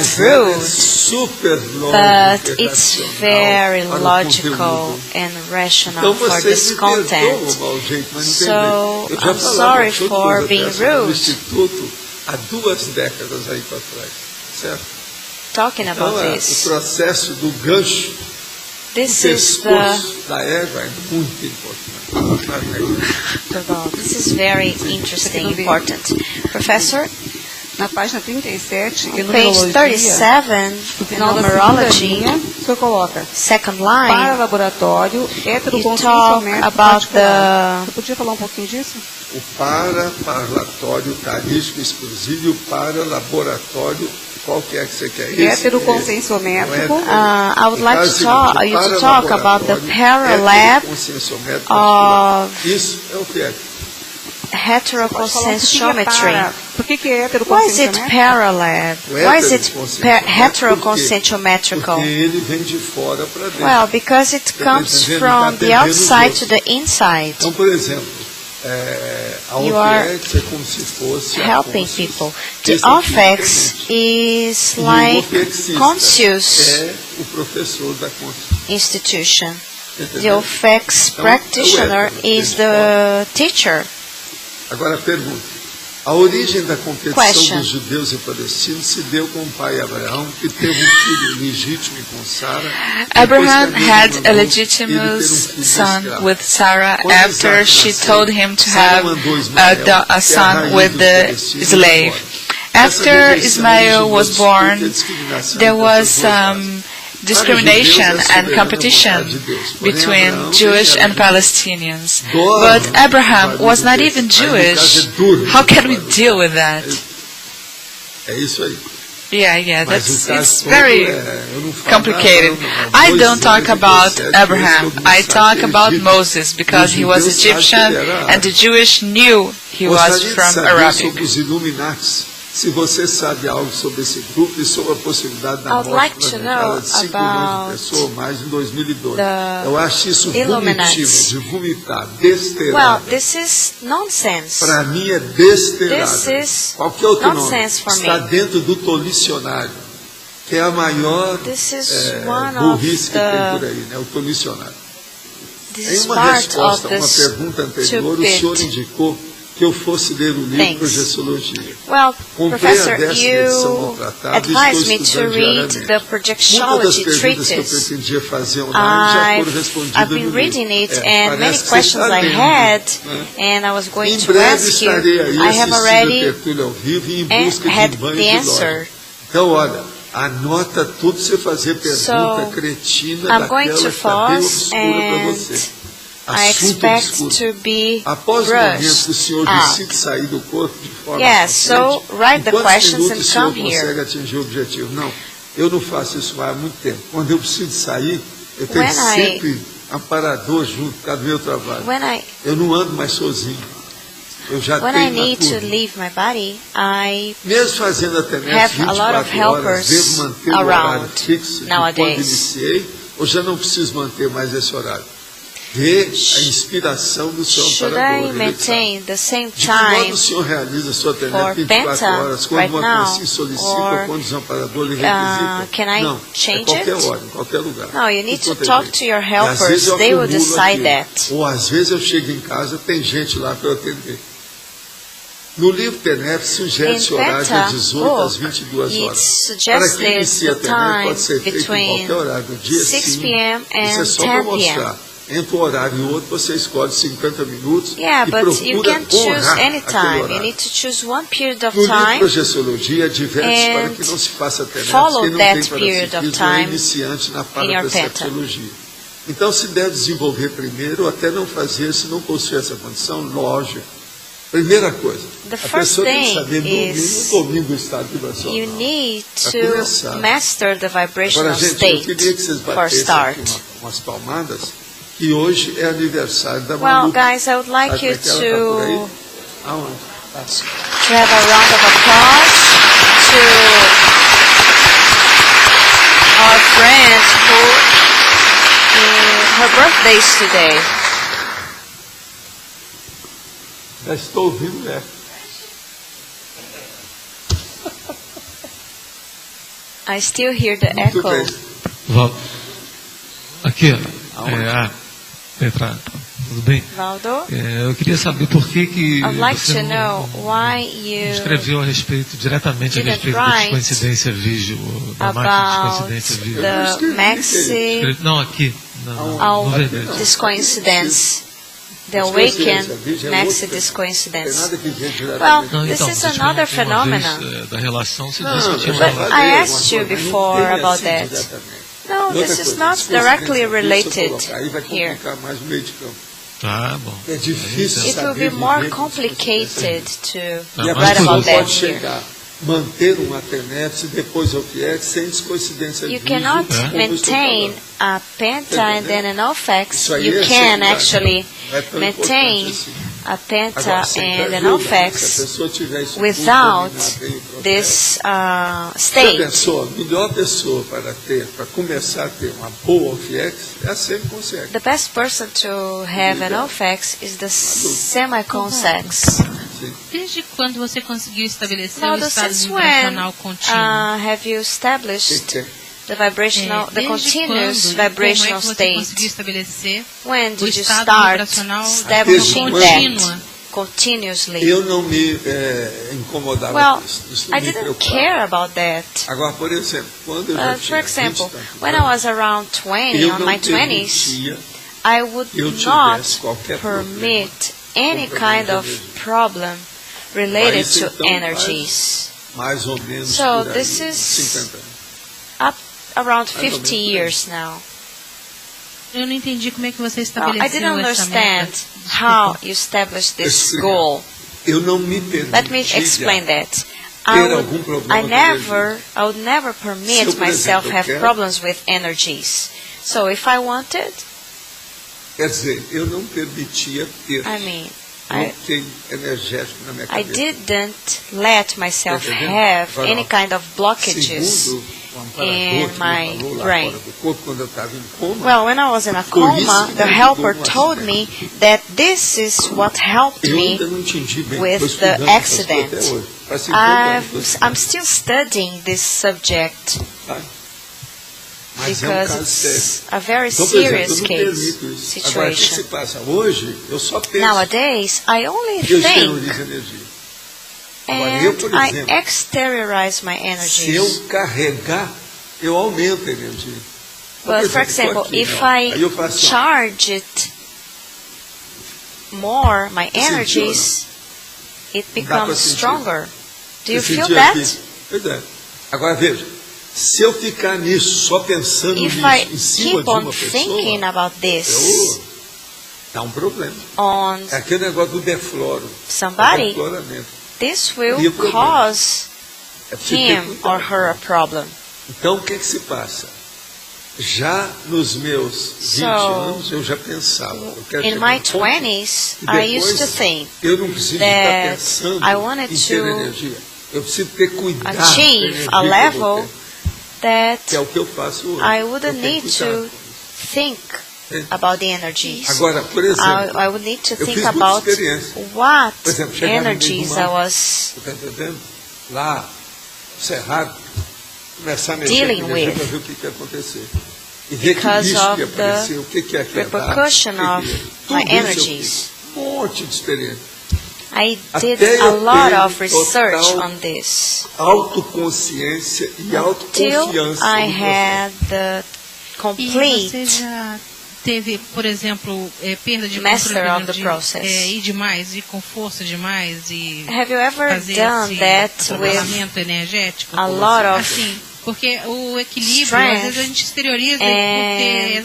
but it's very logical and rational for this content. So I'm sorry for being rude. Talking about this. This is this is very interesting, important. Professor, na página 37, on page 37, in numerology, você coloca second line, para laboratório, you talk about the... Você podia falar um pouquinho disso? O para-parlatório carístico exclusivo e o para-laboratório qualquer que você quer. Heteroconscienciométrico. I would like you to talk about the paralab of heteroconsciometry. Why is it paralab? Why is it heteroconsciometrical? Well, because it comes from the outside to the inside. Então, por exemplo, you are helping people. The offex is like conscious institution. The offex practitioner is the teacher. Agora pergunta. A origem da competição dos judeus e palestinos se deu com o pai Abraão, que teve filho legítimo com Sara. Abraham had a legitimate son with Sarah after she told him to have a son with the slave. After Ismail was born, there was some discrimination and competition between Jewish and Palestinians. But Abraham was not even Jewish. How can we deal with that? Yeah, it's very complicated. I don't talk about Abraham. I talk about Moses because he was Egyptian and the Jewish knew he was from Arabic. Se você sabe algo sobre esse grupo e sobre a possibilidade da morte planejada de 5 milhões de pessoas ou mais em 2012. Eu acho isso vomitivo, de vomitar, besteirada. Well, this is nonsense. Para mim é besteirada. This is qualquer outro nome for está me. dentro do tolicionário, que é a maior burrice que tem por aí, né? O tolicionário. Em uma resposta a uma pergunta anterior, o senhor indicou que eu fosse ler o livro Projeciologia. Well, Comprei Professor, a 10ª edição maltratada e advised estou me to estudando read diariamente. the Muitas das Projectiology perguntas que eu treatise. pretendia fazer online já foram respondidas I've been no reading livro. it, and many parece que questions você está I lendo, had, né? and I was going Em to breve ask you. estarei aí I have assistindo a already tertulia ao vivo e em busca de had um banho the de answer. glória. Então, olha, anota tudo você fazer pergunta cretina I'm going daquela to que está bem pause obscura para and você. I expect to be Após o momento que o senhor brushed decide sair do corpo de forma Yes, so write the questions and o senhor come here. consegue atingir o objetivo? Não, eu não faço isso há muito tempo. Quando eu preciso sair, eu tenho When sempre amparador junto por causa do meu trabalho. Eu não ando mais sozinho. Eu já When I tenho need uma to leave my body, I mesmo fazendo até have a lot of 24 horas, devo helpers manter o horário around fixo de quando nowadays. iniciei, ou já não preciso manter mais esse horário? Ver a inspiração do seu Should amparador. I maintain the same De que modo time o senhor realiza a sua for TNF 24 Penta horas, quando right uma now, conscin solicita or ou quando o desamparador lhe requisita? can I Não, change qualquer it? hora, em qualquer lugar. No, you need to Tudo talk jeito. to your E às vezes helpers. eu They will acumulo decide aquilo. that. Ou às vezes eu chego em casa, tem gente lá para eu atender. No livro TNF sugere-se horário de 18 às 22 horas. Para quem inicia a TNF pode ser feito em qualquer horário do dia, 6 sim. p.m. Isso é and só para 10 p.m. mostrar. Entre um horário e outro, você escolhe 50 minutos Yeah, e but you procura can't choose honrar any aquele time. You horário. need to choose one period of No livro time Projeciologia, adverte para and que não se faça TNF follow quem não that tem period of parapsiquismo ou é time iniciante na in your parapercepciologia. Então, se deve desenvolver primeiro, ou até não fazer, se não possuir essa condição, lógico. Primeira coisa, The a first pessoa tem que thing saber is no domínio do estado vibracional. you need Pra to começar. master the Agora, vibrational gente, eu state queria que vocês for batessem start. aqui umas palmadas, que hoje é aniversário da Well, Malu. guys, I would like Sabe you como é que ela tá por aí? to Aonde? have a round of applause to our friend who her birthday is today. Já estou ouvindo, né? I still hear the Muito echo. bem. Aqui, Petra, tudo bem? Waldo, Eu queria saber por que I'd like você to não know why you escreveu diretamente a didn't respeito da write descoincidência vídeo, da máquina de about descoincidência vídeo. the maxi Não, aqui, no verbete. this coincidence, the awakened maxi this coincidence. Well, Não, this Então, is você another experimentou uma vez, phenomenon. da relação, você disse que tinha But uma I asked you before about that. No, this is not directly related here. Mais no meio de campo. Ah, bom. É difícil It will saber be more viver complicated to E a write pessoa about that pode here. chegar, manter uma TNF e depois offex sem descoincidência You vídeo, cannot como eu estou maintain falando. a penta and then an offex. Isso aí You é can secundário. actually Não é tão maintain importante assim. a penta Agora, sem and dúvida, an se a offex pessoa tiver isso tudo without dominado aí, o processo, this se a state. pessoa, a melhor pessoa para começar a ter uma boa offex é a semi-consciente. The best person to have an offex is the semi-consex. Desde quando você conseguiu estabelecer Now, o estado since when vibracional contínuo? have you established the vibrational, the Desde continuous quando, como é vibrational que você state? conseguiu estabelecer When o did you estado start vibracional establishing contínua? that continuously? Eu não me incomodava Well, com isso. Isso I não me didn't preocupava. care about that. Agora, por exemplo, quando eu já For tinha example, 20 e tantos when I anos, was around 20, eu on não my 20s, permitia I would eu tivesse not qualquer permit any com kind problema of de energia. problem related Isso, to então, energies. mais ou menos So, por aí, this is 50 anos. Up around Mais ou 50 menos. years now. Eu não entendi como é que você Now, estabeleceu I didn't essa understand meta. how you established this Explica. goal. Eu não me permitia Let me explain that. ter algum problema com I would never Se permit eu, por myself exemplo, have quero- problemas with energies. So if I wanted, Quer dizer, eu não permitia ter. I mean, I didn't let myself have any kind of blockages in my brain. Well, when I was in a coma, the helper told me that this is what helped me with the accident. I'm still studying this subject because it's a very serious situation. Nowadays, I only think and I exteriorize my energies. Well, for example, if I charge it more, my energies, it becomes stronger. Do you feel that? If I keep on thinking about this on somebody, this will cause him or her a problem. Então, o que se passa? Já nos meus 20 anos, eu já pensava. In my 20s, I used to think that I wanted to achieve a level that I wouldn't need to think about the energies. I would need to think about what energies I was dealing with because of the repercussion of my energies. I did a lot of research on this until I had the complete teve, por exemplo, perda de master of the process. Ir demais, ir com força demais e have you ever done that with energético? A lot of assim, porque o equilíbrio, às vezes a gente exterioriza porque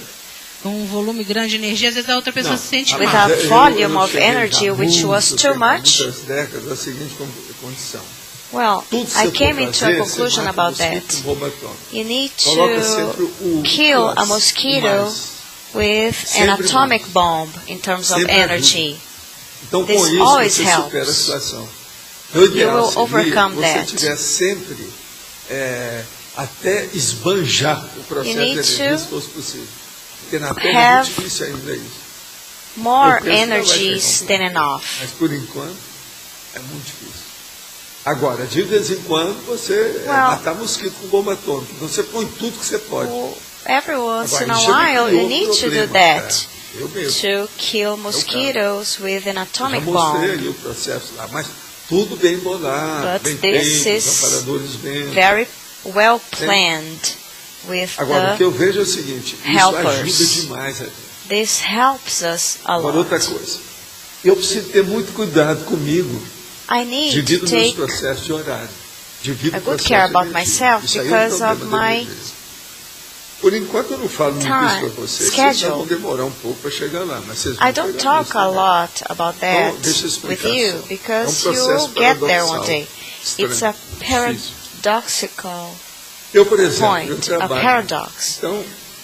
um volume grande de energia, às vezes a outra pessoa se sente with a volume of energy which was too much. Well, I came into a conclusion about that. You need to kill a mosquito with an atomic bomb in terms of energy. This always helps. You will overcome that. You need to have more energies than enough. Agora, de vez em quando, você matar mosquito com bomba atômica. Então, você põe tudo que você pode. Every once in a while, you need to do that. To kill mosquitoes with an atomic bomb. O processo lá, mas tudo bem bolado, but this is very well planned with Agora, o que eu vejo é o seguinte, helpers. Isso ajuda demais a gente. This helps us a lot. Agora, outra coisa, eu preciso ter muito cuidado comigo. I need devido to meus take processos de horário. a good care about myself because of my Por enquanto eu não falo muito isso para vocês. Vocês vão demorar um pouco para chegar lá, mas vocês vão I don't talk a lot about that with you because you will get there one day. It's a paradoxical point, a paradox. Então,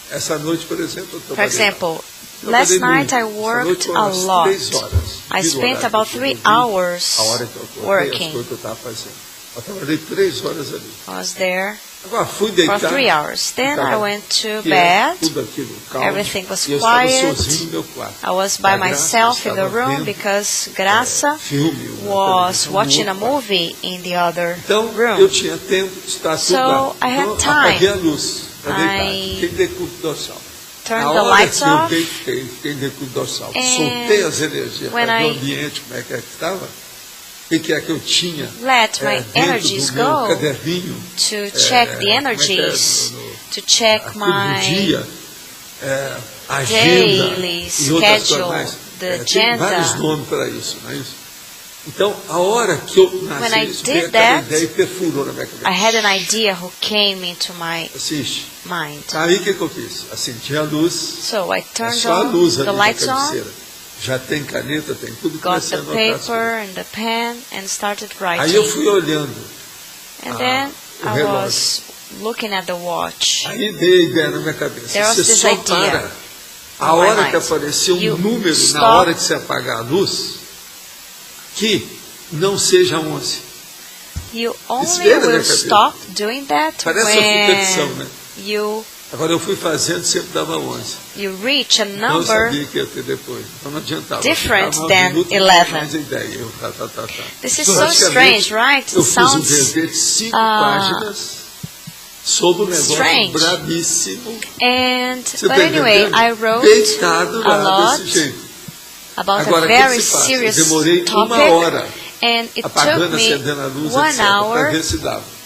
essa noite, por exemplo, eu For example, last night I worked a lot. I spent about 3 hours working. Eu trabalhei 3 horas ali. I was there Agora, fui deitar, for 3 hours. Then I went to bed. Everything was quiet. I was by myself in the room because Graça was watching a movie in the other room. So I had time. I turned the lights off. And when I let my energies go to check the energies, to check my daily schedule, the agenda. When I did that, I had an idea who came into my mind. So I turned the lights on. Já tem caneta, tem tudo que got você the anotar. paper and the pen and started writing. Aí eu fui olhando. And then I was looking at the watch. Aí veio a ideia na minha cabeça. There was Você this só idea para a hora que aparecer número na hora que você apagar a luz, que não seja 11. You only will stop doing that when Agora eu fui fazendo, sempre dava 11. You reach a Não number sabia que ia ter depois. Então não adiantava. different Ficava than minuto, 11. mais ideia. Eu, This is so strange, right? Eu It fiz um sounds verbete de 5 páginas sobre um negócio strange. bravíssimo. But anyway, I wrote Deitado a lá lot desse jeito. about Agora, a very que se faz? serious Eu demorei topic, 1 hora and it apagando, took me acendendo a luz, 1 etc. Para hour ver se dava.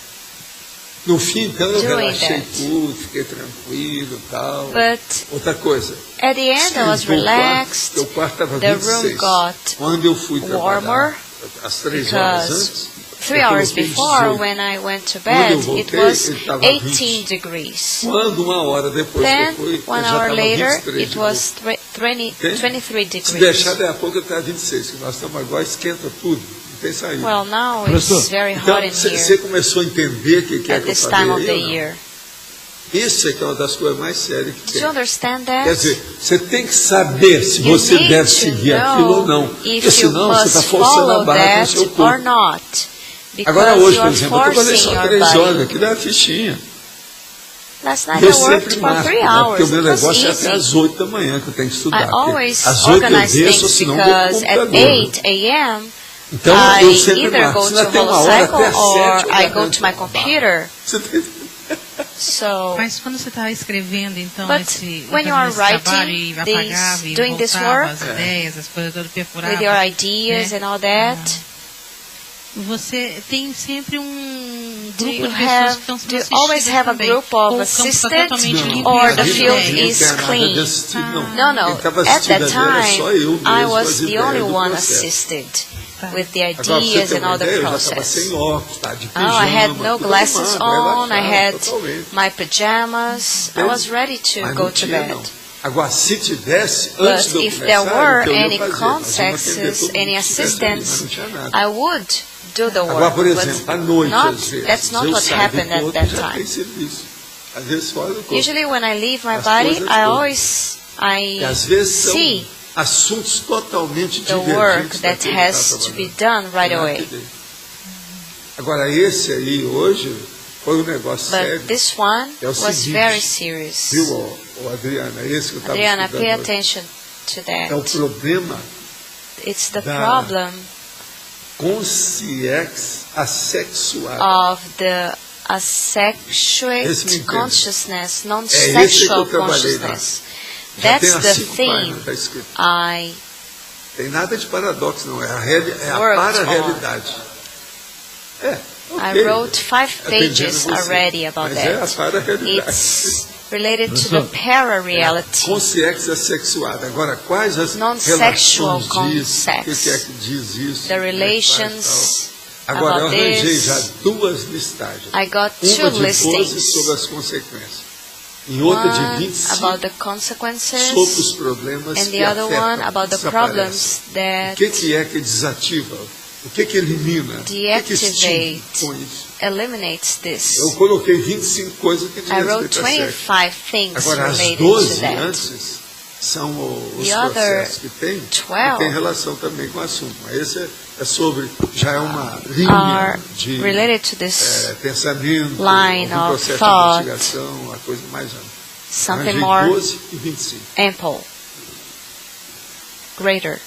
No fim, então, eu doing relaxei that. tudo, fiquei tranquilo e tal. But outra coisa. at the end, I was relaxed. O quarto estava The 26. room got Quando eu fui warmer trabalhar, às 3 horas antes, 3 hours before, when I went to bed, it was 18 degrees. Quando 1 hora depois Then, que eu fui, 1 já hour estava later, 23 it de was novo. 23 Se degrees. deixar, daqui a pouco está 26, que nós estamos agora, esquenta tudo, não tem saída. Well, now it's very Então, hot in você here começou a entender o que é at que eu this falei time of aí, the ou não? year. Isso é que é uma das coisas mais sérias que Do tem. you understand that? Quer dizer, você tem que saber se You você need deve to seguir know aquilo ou não. Porque if you senão você está must forçando a follow barra com o that seu or corpo. not. Agora Because hoje, you por are exemplo, eu trabalhei forcing só your 3 horas, body. aqui dá a fichinha. Last night Eu I worked sempre for marco, 3 né? Porque hours. o meu It was negócio é até às easy. 8 da manhã que eu tenho que estudar. I always Às 8 eu organize desço, things senão eu vou pro because at computador. 8 a.m. Então I eu sempre either marco. go Se to ainda tem 1 hora Holocycle até 7, or eu I garanto go to my que eu computer. Você tem- So, Mas quando você está escrevendo, então, But fazendo when you are esse trabalho writing e apagava e doing this voltava work, as ideias, as coisas todas perfuradas, with your ideas né? and all that, Você tem sempre um do grupo you de pessoas have que estão sendo do you assistidas always have a também. group Ou of o campo está assistants totalmente livre or das the field ideias. is clean? No, Quem no. estava At assistindo that ali era time, só eu mesmo, I com was as the ideias only do one processo. assisted with the Agora, pra você ideas ter and uma all the ideia, eu já estava process. sem óculos, tá, de Oh, pijama, I had no tudo glasses arrumado, on, I relaxado, had totalmente. my pajamas, I was ready to Mas go não to tinha, bed. não. Agora, se tivesse, antes But de eu if there começar, were o que eu ia any fazer? Nós íamos atender consexes, todo mundo any que estivesse ali, mas assistants, não tinha nada. I would do the Agora, work. por exemplo, à noite, not, às vezes, that's not eu what saio happened do at corpo, that já time. tem serviço. Às vezes fora do corpo. Usually when I leave my As body, coisas I todas. always E às vezes são see assuntos totalmente the divergentes work that daquilo que has tá to be trabalhando. done right Não é away. que dê. Agora, esse aí, hoje, foi um negócio sério. But this one É o was seguinte, very serious. Viu, ô, Adriana? É esse que eu estava Adriana, pay estudando hoje. attention to É o that. problema It's the da problem consciex assexuada. of the asexuate Esse me entende. consciousness, É esse que non-sexual eu trabalhei lá. consciousness. Já tem That's há the 5 theme páginas, está escrito. I Tem nada de paradoxo, não. É a worked para-realidade. É, I ok. wrote 5 Atendendo pages você. already about Mas é a that. para-realidade. It's related to the para-reality. Consciência assexuada. Agora, quais as Non-sexual relações disso? O concepts. que é que diz isso? The Como é que faz, relations tal? Agora, eu about arranjei this. já 2 listagens. I got Uma 2 de 12 listings. sobre as consequências. E outra de One 25 about the consequences sobre os problemas and que the other afetam, one about the desaparecem. problems that O que é que desativa? O que elimina? O que extingue com isso? eliminates this. Eu coloquei 25 coisas que I dizem wrote respeito a sexo. 25 things Agora, as related to 12 that. antes são os The other processos que tem 12 tem relação também com o assunto. Mas esse é sobre, já é uma linha Are de related to this pensamento, line um of processo thought, de investigação, uma coisa mais ampla. something Arranjei more 12 e 25. ample, greater.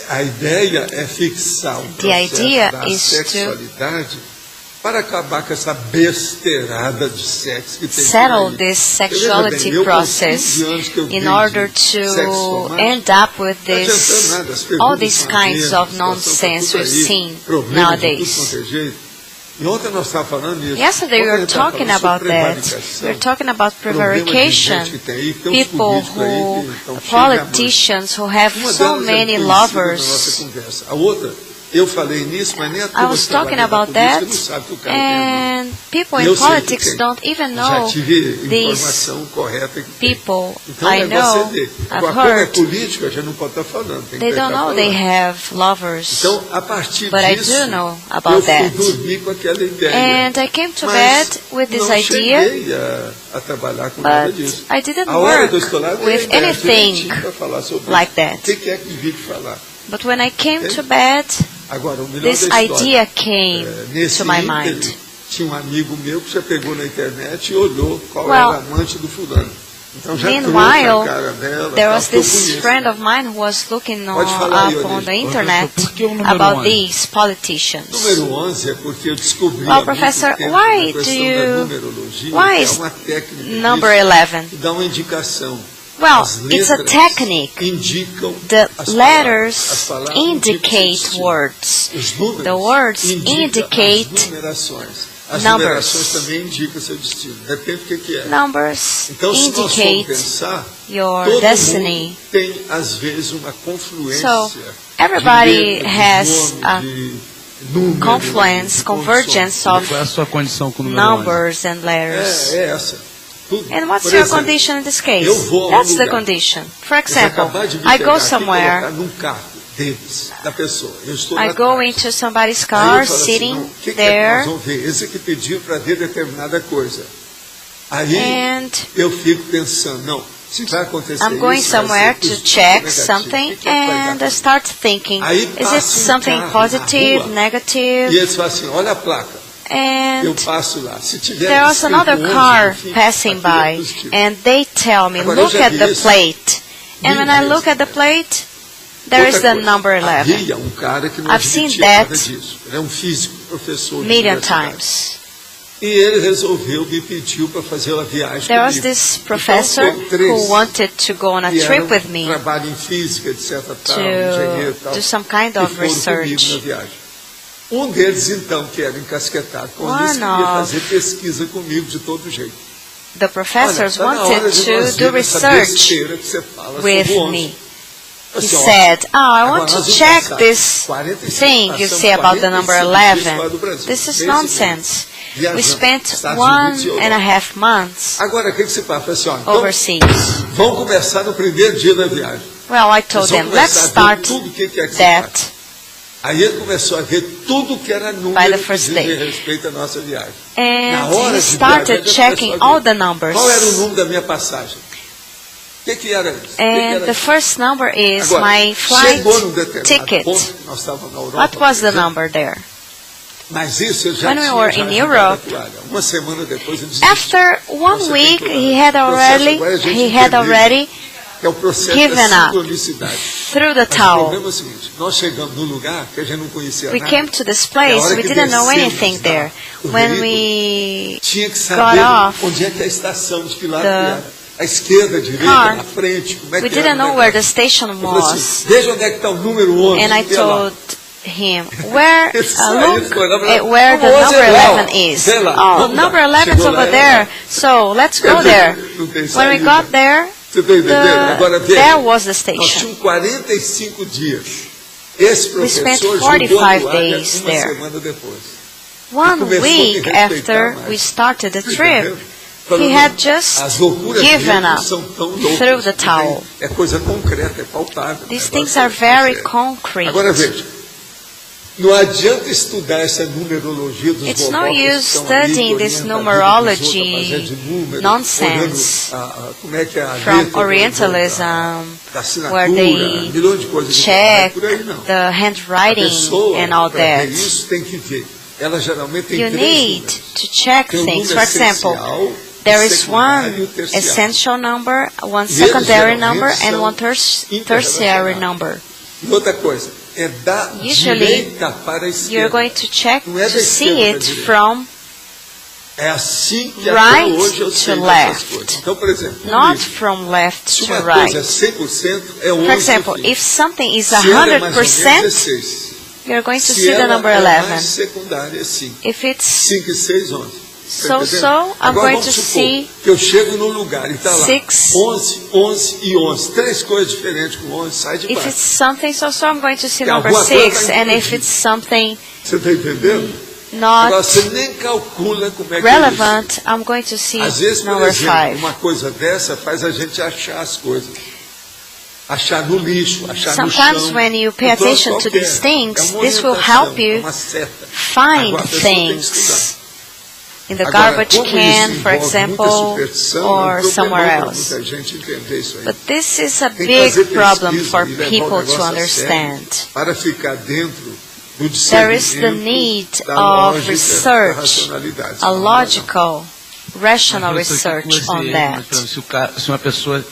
A ideia é fixar o The idea processo da is to sexualidade para acabar com essa besteirada de sexo que tem settle por aí. this Você veja sexuality bem, eu, com process 15 anos que eu in dei order de sexo to somático, end up with não adiantando this, nada, as all perguntas these são kinds mesmas, of a situação nonsense tá we've tudo aí, seen problemas de nowadays. tudo quanto é jeito. E ontem nós estávamos falando nisso. Yesterday we Ontem were eu estava talking falando sobre about that. prevaricação. We were talking about Problema de prevarication. gente que tem aí, tem uns People políticos aí who, que estão cheios de amor. politicians who have Uma so delas é many conhecida na nossa lovers. conversa. A outra, eu falei nisso, mas nem a I turma was que talking trabalha na about política that, não sabe que o cara tem amor. and people Eu in sei que politics tem. don't even Já know tive these informação correta que tem. people. Então, I o negócio know, é dele. I've Agora, como é heard, política, a gente não pode estar falando. Tem they que don't estar know they falando. have lovers. Então, a partir But I disso, do know eu about fui that. dormir com aquela ideia. And I came to Mas bed with this não idea, cheguei a trabalhar com nada but disso. I didn't A hora work que eu estou lá, eu with tenho anything direitinho para falar sobre like isso. that. O que é que devia falar? But when I came to bed, this idea came to my mind. Tinha amigo meu que já pegou na internet e olhou qual era a amante do fulano. Meanwhile, there was this friend of mine who was looking up on the internet about these politicians. Well, Professor, why is number 11? Well, it's a technique. The letters indicate words. The words indicate numbers. Numbers indicate your destiny. So everybody has a confluence, convergence of numbers and letters. And what's your condition in this case? That's the condition. For example, I go somewhere. I go into somebody's car, sitting there, and I'm going somewhere to check something, and I start thinking, is it something positive, negative? And there was another car passing by, and they tell me, look at the plate. And when I look at the plate, there is the number 11. I've seen that million times. There was this professor who wanted to go on a trip with me to do some kind of research. Deles, então, que era encasquetado com isso, queria fazer pesquisa comigo de todo jeito. The professors wanted to do research with me. He said, I want to check this thing you say about the number 11. This is nonsense. We spent 1.5 months overseas. Vamos começar no primeiro dia da viagem. Well, I told them, let's start that. Aí ele começou a ver tudo que era número que dizia respeito à nossa viagem. And he started checking all the numbers. Qual era o número da minha passagem? O que era isso? And the first number is my flight ticket. What was the number there? When we were in Europe, after 1 week, he had already given up, threw the towel. We came to this place, we didn't know anything there. When we got off the car, we didn't know where the station was. And I told him, look at where the number 11 is. Oh, number 11 is over there, so let's go there. When we got there, there was the station. We spent 45 days there. 1 week after we started the trip, he had just given up, threw the towel. These things are very concrete. It's no use studying this numerology nonsense from Orientalism, where they check the handwriting and all that. You need to check things. For example, there is one essential number, one secondary number, and one tertiary number. Usually, you're going to check to see it from right to left, not from left to right. For example, if something is 100%, you're going to see the number 11. If it's so, I'm going to see 6. If it's something so, I'm going to see number 6. And if it's something not relevant, I'm going to see number 5. Sometimes when you pay attention to these things, this will help you find things. in the garbage can, for example, or somewhere else. But this is a big problem for people to understand. There is the need of research, a logical, rational research on that. Se uma pessoa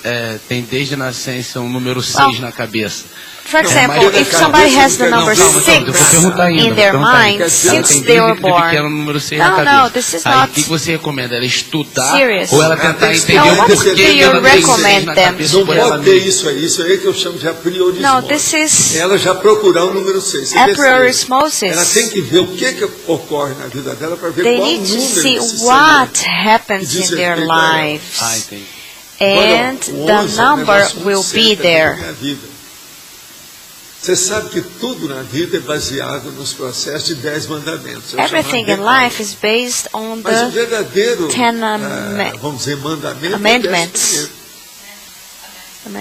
tem desde nascença número 6 na cabeça. For example, if somebody has the number 6 in their mind since they were born, no, this is not o que você recomenda? Ela estudar serious. Ou ela tentar entender o porquê do you recommend them to do? Não pode ter isso aí que eu chamo de apriorismo. No, this is ela já procurar o número 6. apriorismosis. Ela tem que ver o que ocorre na vida dela para ver They qual need número to see desse what happens in their lives. And the number will be there. Você sabe que tudo na vida é baseado nos processos de 10 mandamentos. Everything in life is based on the 10 vamos dizer, amendments.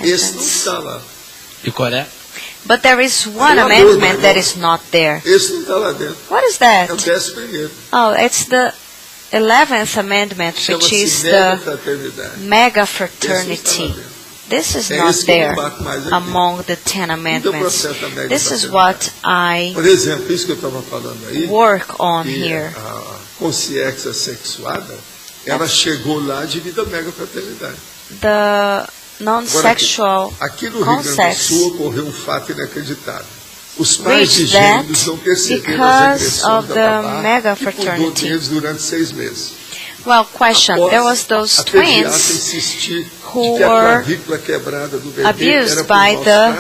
Esse não está lá. E qual é? But there is one amendment that is not there. Esse não está lá dentro. What is that? É o 11º. Oh, it's the 11th amendment, which is the mega fraternity. This is not there among the 10 amendments. This is what I work on here. A consciência sexuada, ela chegou lá devido à mega fraternidade. The non-sexual aqui no Rio Grande do Sul ocorreu fato inacreditável. Os pais de gêmeos não perceberam as agressões da babá e cuidou deles durante 6 meses. Well, question. There was those twins who were abused by the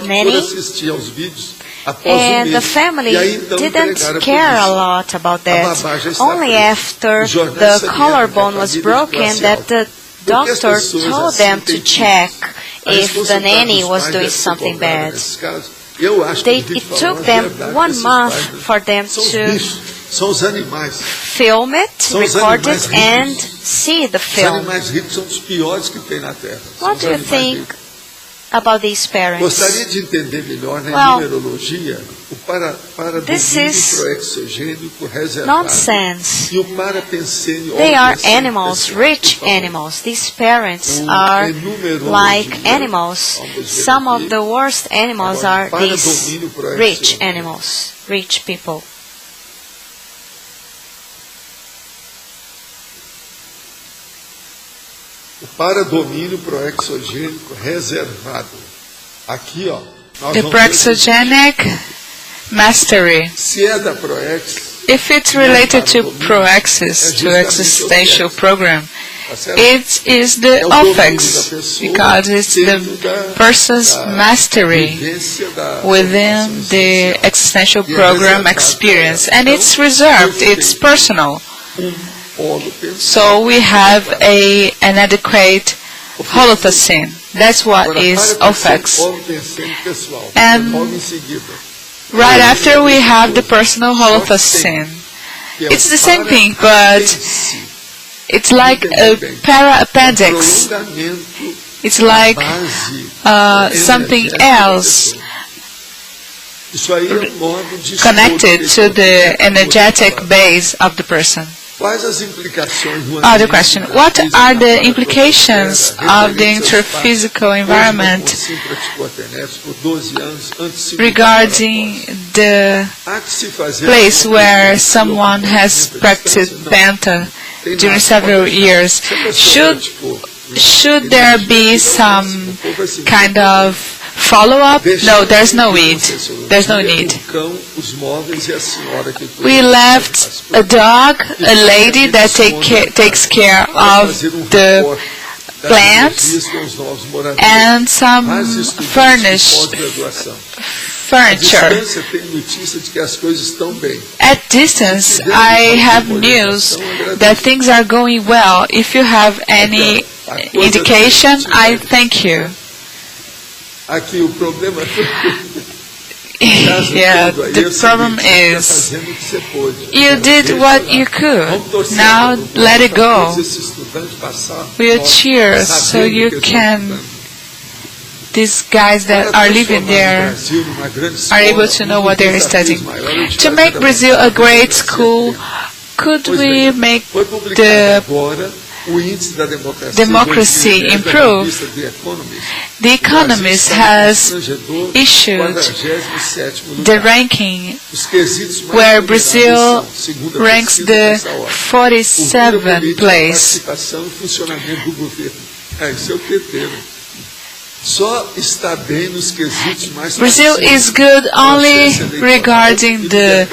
nanny, and the family didn't care a lot about that. Only after the collarbone was broken that the doctor told them to check if the nanny was doing something bad. It took them 1 month for them to film it, record it, and see the film. What do you think about these parents? Well, this is nonsense. They are animals, rich animals. These parents are like animals. Some of the worst animals are these rich animals, rich people. Para domínio proexogênico reservado. Aqui, ó. The proexogenic mastery. Se é da proex, if it's related to proexis, to existential program, it is the offex, because it's the person's mastery within the existential program experience, and it's reserved, it's personal. So we have an adequate holocene. That's what is offex. And right after we have the personal holocene. It's the same thing, but it's like a para-appendix. It's like something else connected to the energetic base of the person. Other question. What are the implications of the interphysical environment regarding the place where someone has practiced Benta during several years? Should there be some kind of follow-up? No, there's no need. There's no need. We left a dog, a lady that takes care of the plants, and some furniture. At distance, I have news that things are going well. If you have any indication, I thank you. Yeah, the problem is you did what you could. Now let it go. We'll cheer so you can these guys that are living there are able to know what they're studying. To make Brazil a great school, could we make the democracy improve? The Economist has issued the ranking where Brazil ranks the 47th place. Brazil is good only regarding the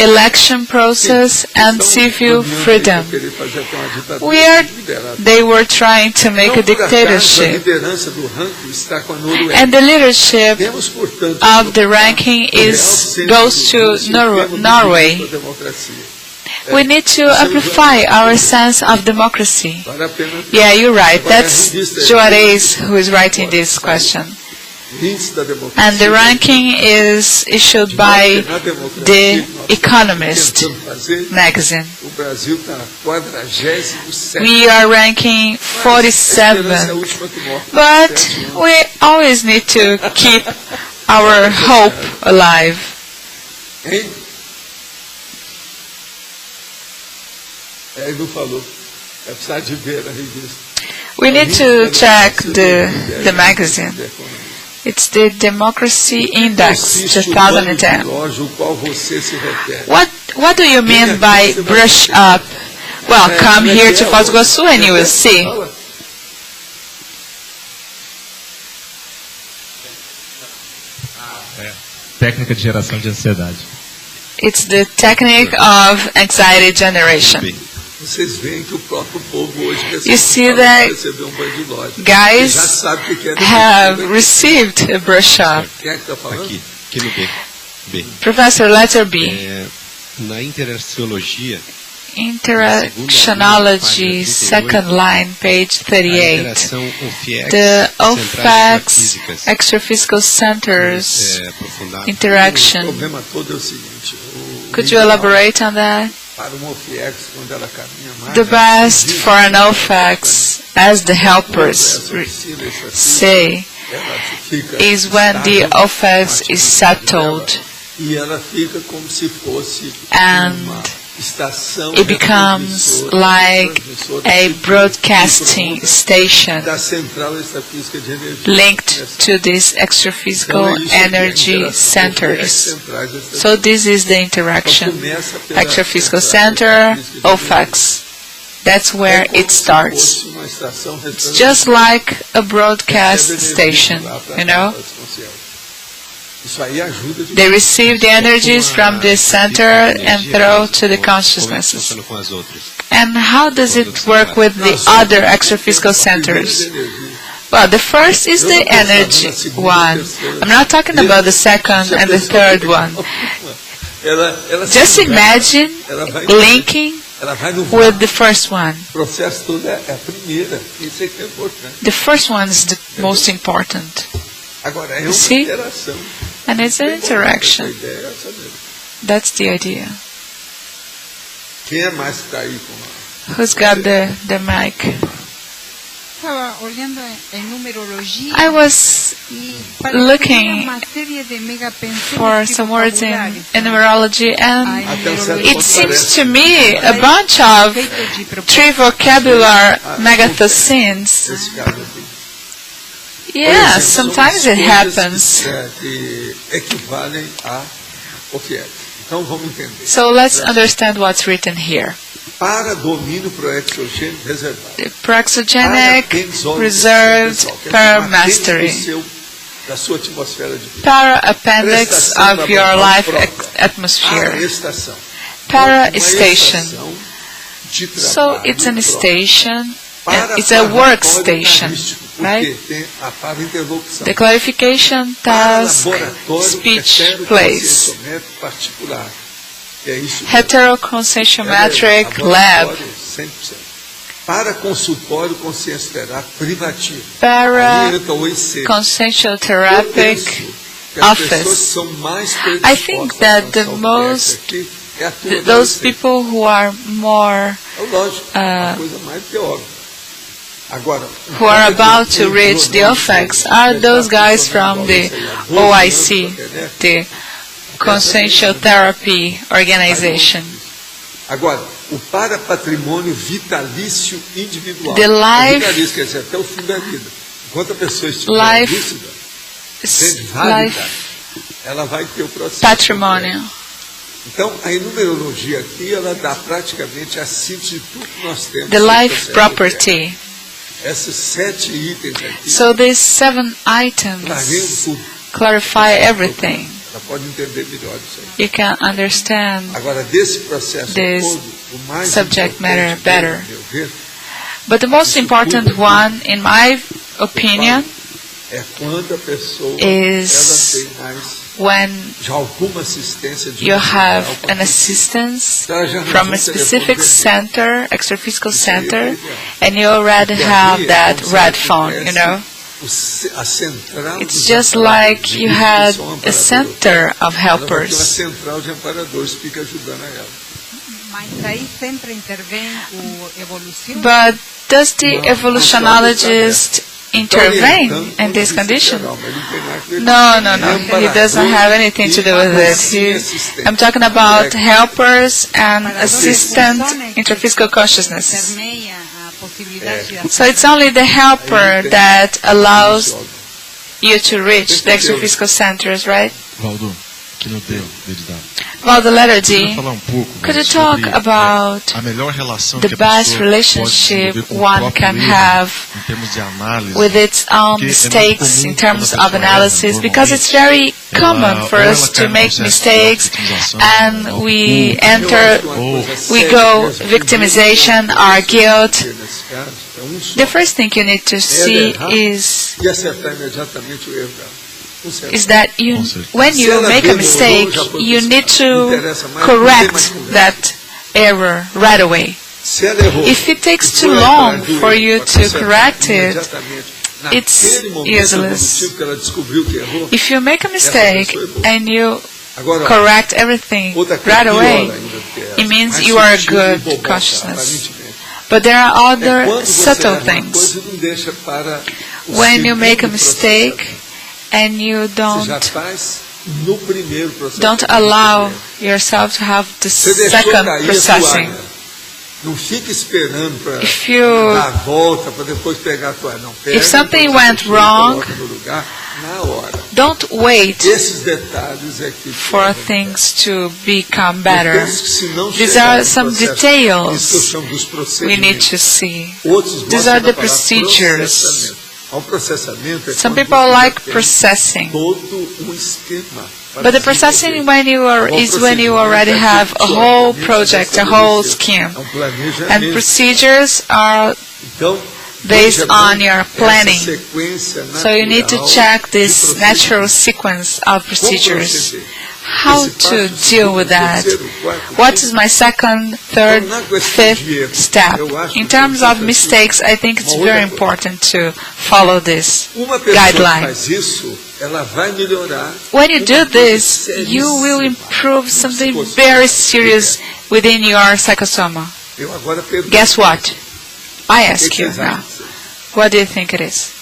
election process and civil freedom. They were trying to make a dictatorship. And the leadership of the ranking goes to Norway. We need to amplify our sense of democracy. Yeah, you're right. That's Juarez who is writing this question. And the ranking is issued by The Economist magazine. We are ranking 47, but we always need to keep our hope alive. We need to check the magazine. It's the Democracy Index 2010. What do you mean by brush up? Well, come here to Foz do Iguaçu and you will see. Técnica de geração de ansiedade. It's the technique of anxiety generation. You see that guys have received a brush up. Professor, letter B. Na interacciologia, Interactionology, second line, page 38. The offex, extraphysical centers, interaction. Could you elaborate on that? The best for an offex, as the helpers say, is when the offex is settled and it becomes like a broadcasting station linked to these extraphysical energy centers. So this is the interaction. Extraphysical center, offex. That's where it starts. It's just like a broadcast station, you know? They receive the energies from this center and throw to the consciousnesses. And how does it work with the other extraphysical centers? Well, the first is the energy one. I'm not talking about the second and the third one. Just imagine linking with the first one. The first one is the most important. You see? And it's an interaction. That's the idea. Who's got the mic? I was looking for some words in numerology, and it seems to me a bunch of trivocabular megathosins. Yeah, sometimes it happens. So let's understand what's written here. The praxogenic reserved para mastery. Para appendix of your life atmosphere. Para station. So it's an station. It's a workstation, right? The clarification task, speech place. Heteroconsciometric lab. Para-consciotherapic office. I think that those people who are more who are about to reach the offex are those guys from the OIC, the Consciential Therapy Organization. O parapatrimônio vitalício individual. The life, vitalício quer dizer até o fim da vida. Enquanto a pessoa estiver lúcida, válida, ela vai ter o processo. Patrimônio. Então, a numerologia aqui, ela dá praticamente a síntese de tudo que nós temos. The life property. Esses 7 itens aqui. So these 7 items clarify everything. Ela pode entender melhor isso aí. You can understand Agora, desse processo this todo, o mais subject matter better. meu ver, But the most important one, in my opinion, é quando a pessoa is ela tem mais when já alguma assistência de you have an assistance from a specific center, extraphysical center, and you already have that red phone, you know. It's just like you had a center of helpers. But does the evolutionologist intervene in this condition? No. He doesn't have anything to do with it. I'm talking about helpers and assistant interphysical consciousness. So it's only the helper that allows you to reach the extraphysical centers, right? Well, the letter D, could you talk about the best relationship one can have with its own mistakes in terms of analysis? Because it's very common for us to make mistakes and we go victimization or guilt. The first thing you need to see is that when you make a mistake, you need to correct that error right away. If it takes too long for you to correct it, it's useless. If you make a mistake and you correct everything right away, it means you are a good consciousness. But there are other subtle things. When you make a mistake, and you don't allow yourself to have the second processing. If something went wrong, don't wait for things to become better. These are some details we need to see. These are the procedures. Some people like processing, but the processing is when you already have a whole project, a whole scheme, and procedures are based on your planning. So you need to check this natural sequence of procedures. How to deal with that? What is my second, third, fifth step? In terms of mistakes, I think it's very important to follow this guideline. When you do this, you will improve something very serious within your psychosoma. Guess what? I ask you now. What do you think it is?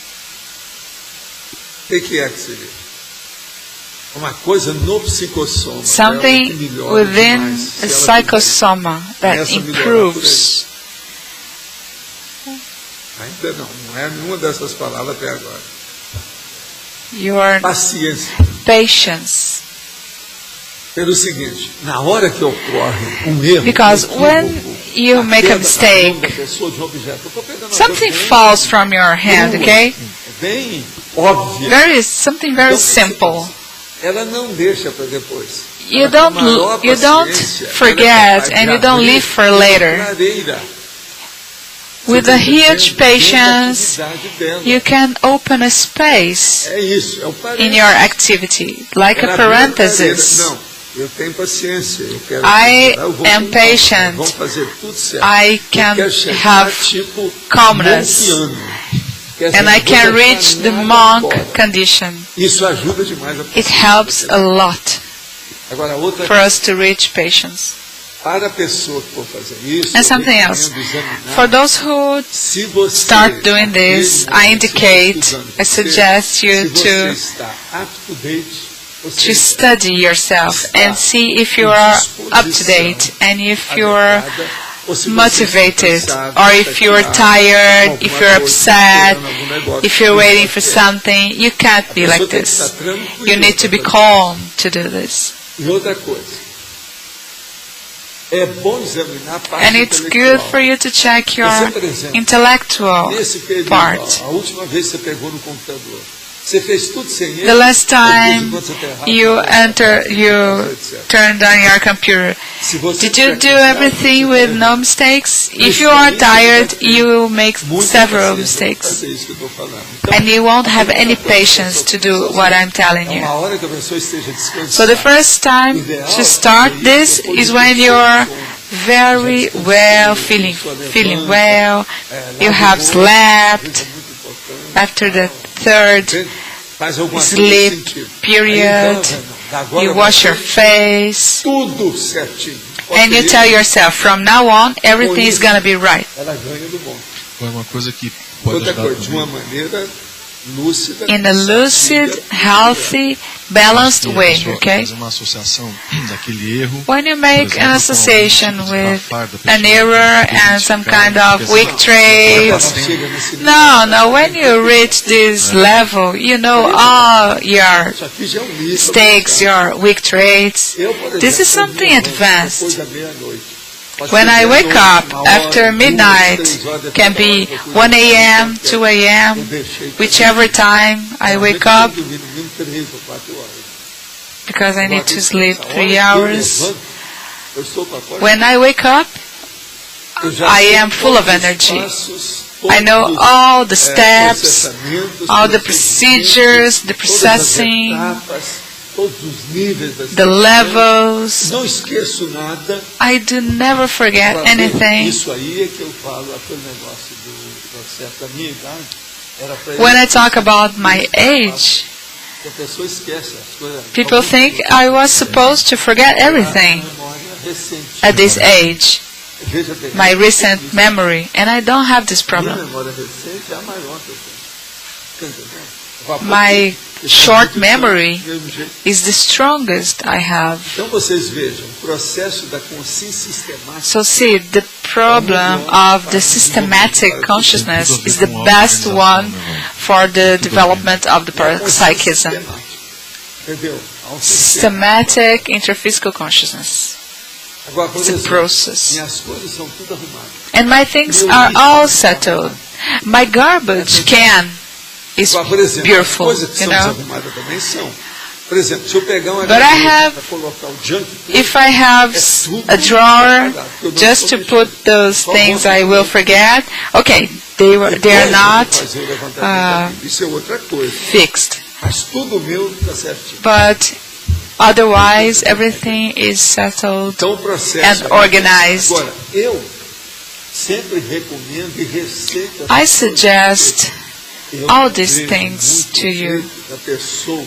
Something within a psychosoma that improves. Your patience. Because when you make a mistake, something falls from your hand, okay? Something very simple. You don't forget and you don't leave for later. With a huge patience, you can open a space in your activity, like a parenthesis. I am patient. I can have calmness. And I can reach the monk condition. It helps a lot for us to reach patience. And something else. For those who start doing this, I suggest you to study yourself and see if you are up to date and if you are motivated, or if you're tired, if you're upset, if you're waiting for something. You can't be like this. You need to be calm to do this. And it's good for you to check your intellectual part. The last time you turned on your computer, did you do everything with no mistakes? If you are tired, you will make several mistakes. And you won't have any patience to do what I'm telling you. So the first time to start this is when you're very well, feeling well, you have slept. After the third sleep period, you wash your face, and you tell yourself, from now on, everything is going to be right. In a lucid, healthy, balanced way, okay? When you make an association with an error and some kind of weak traits, no, when you reach this level, you know all your mistakes, your weak traits. This is something advanced. When I wake up after midnight, can be 1 a.m., 2 a.m., whichever time I wake up, because I need to sleep 3 hours. When I wake up, I am full of energy. I know all the steps, all the procedures, the processing, the levels. I do never forget anything. When I talk about my age, people think I was supposed to forget everything at this age, my recent memory, and I don't have this problem. My short memory is the strongest I have. So see, the problem of the systematic consciousness is the best one for the development of the parapsychism. Systematic intraphysical consciousness. It's a process. And my things are all settled. My garbage can is beautiful, you know. But if I have a drawer just to put those things I will forget, okay, they are not fixed. But otherwise, everything is settled and organized. I suggest all these things to you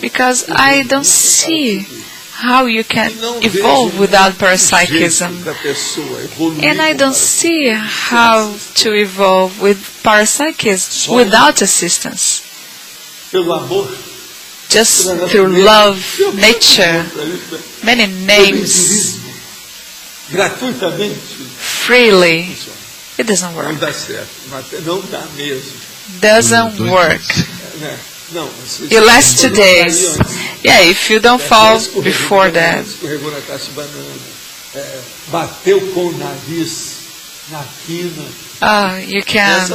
because I don't see how you can evolve without parapsychism, and I don't see how to evolve with parapsychism without assistance. Just through love, nature, many names, freely, it doesn't work. Doesn't work. You last 2 days. Yeah, if you don't fall before that. You can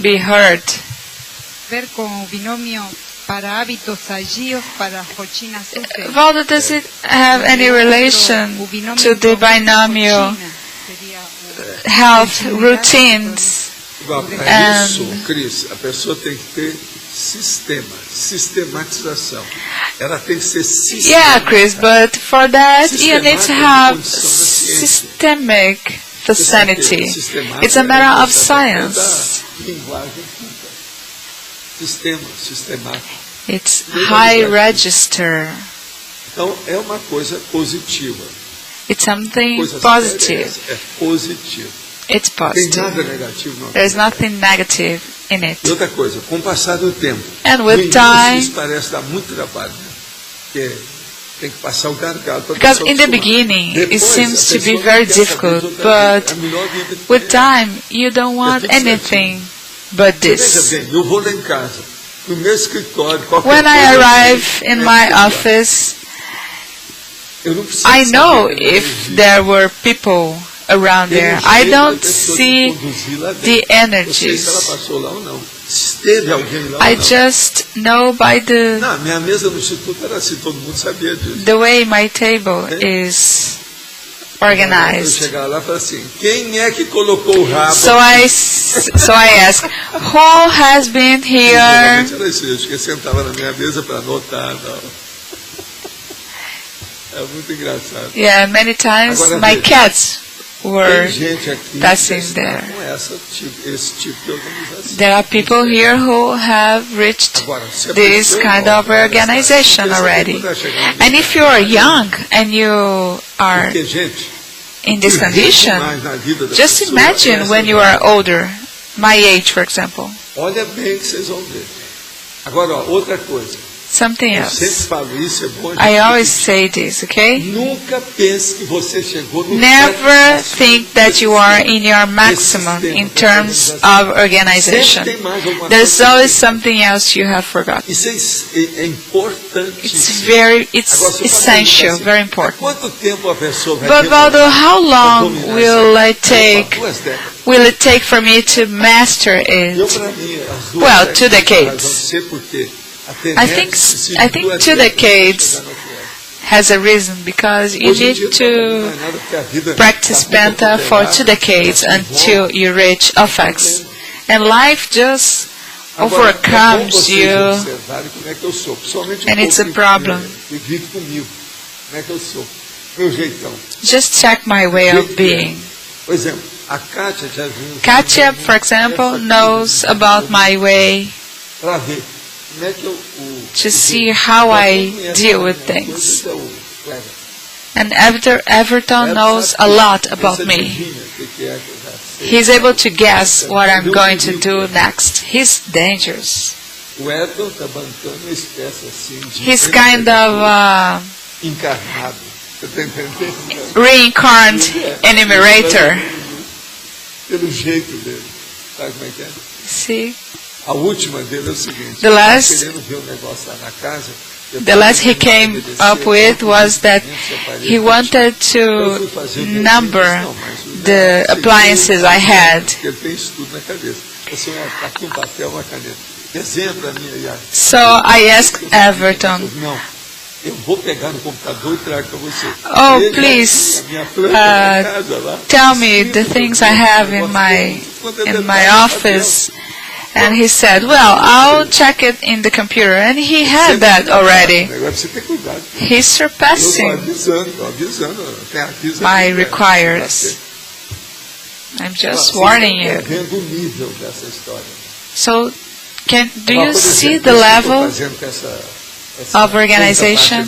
be hurt. Waldo, does it have any relation to the binomial health routines? Cris, a pessoa tem que ter sistematização. Ela tem que ser sistemática. Yeah, Chris, but for that you need to have systemic sanity. It's a matter of science. It's high register. Então é uma coisa positiva. It's something Coisa positive. É positivo. It's Não tem positive. nada negativo. Não. There's nothing negative in it. E outra coisa, com o passar do tempo, And no with início time, isso parece dar muito trabalho, né? Porque tem que passar o gargalo para because in the beginning it seems to be very difficult, but with time you don't want anything but Veja this. bem, eu vou lá em casa, no meu escritório, When I arrive in my office, I know if there were people around there. I don't see the energies. I just know by the way my table is organized. So I ask, who has been here? Yeah, many times my cats were passing there. There are people here who have reached this kind of organization already. And if you are young and you are in this condition, just imagine when you are older, my age, for example. Something else. I always say this, okay? Never think that you are in your maximum in terms of organization. There's always something else you have forgotten. It's essential, very important. But Waldo, how long will it take for me to master it? Well, 2 decades. I think 2 decades has a reason, because you need to practice Penta for 2 decades until you reach offex. And life just overcomes you, and it's a problem. Just check my way of being. Katia, for example, knows about my way to see how I deal with things. And Everton knows a lot about me. He's able to guess what I'm going to do next. He's dangerous. He's kind of reincarnated enumerator. See? The last he came up with was that he wanted to number the appliances I had. So I asked Everton, oh, please tell me the things I have in my office. And he said, well, I'll check it in the computer. And he had that already. He's surpassing my requires. I'm just warning you. So, do you see the level of organization?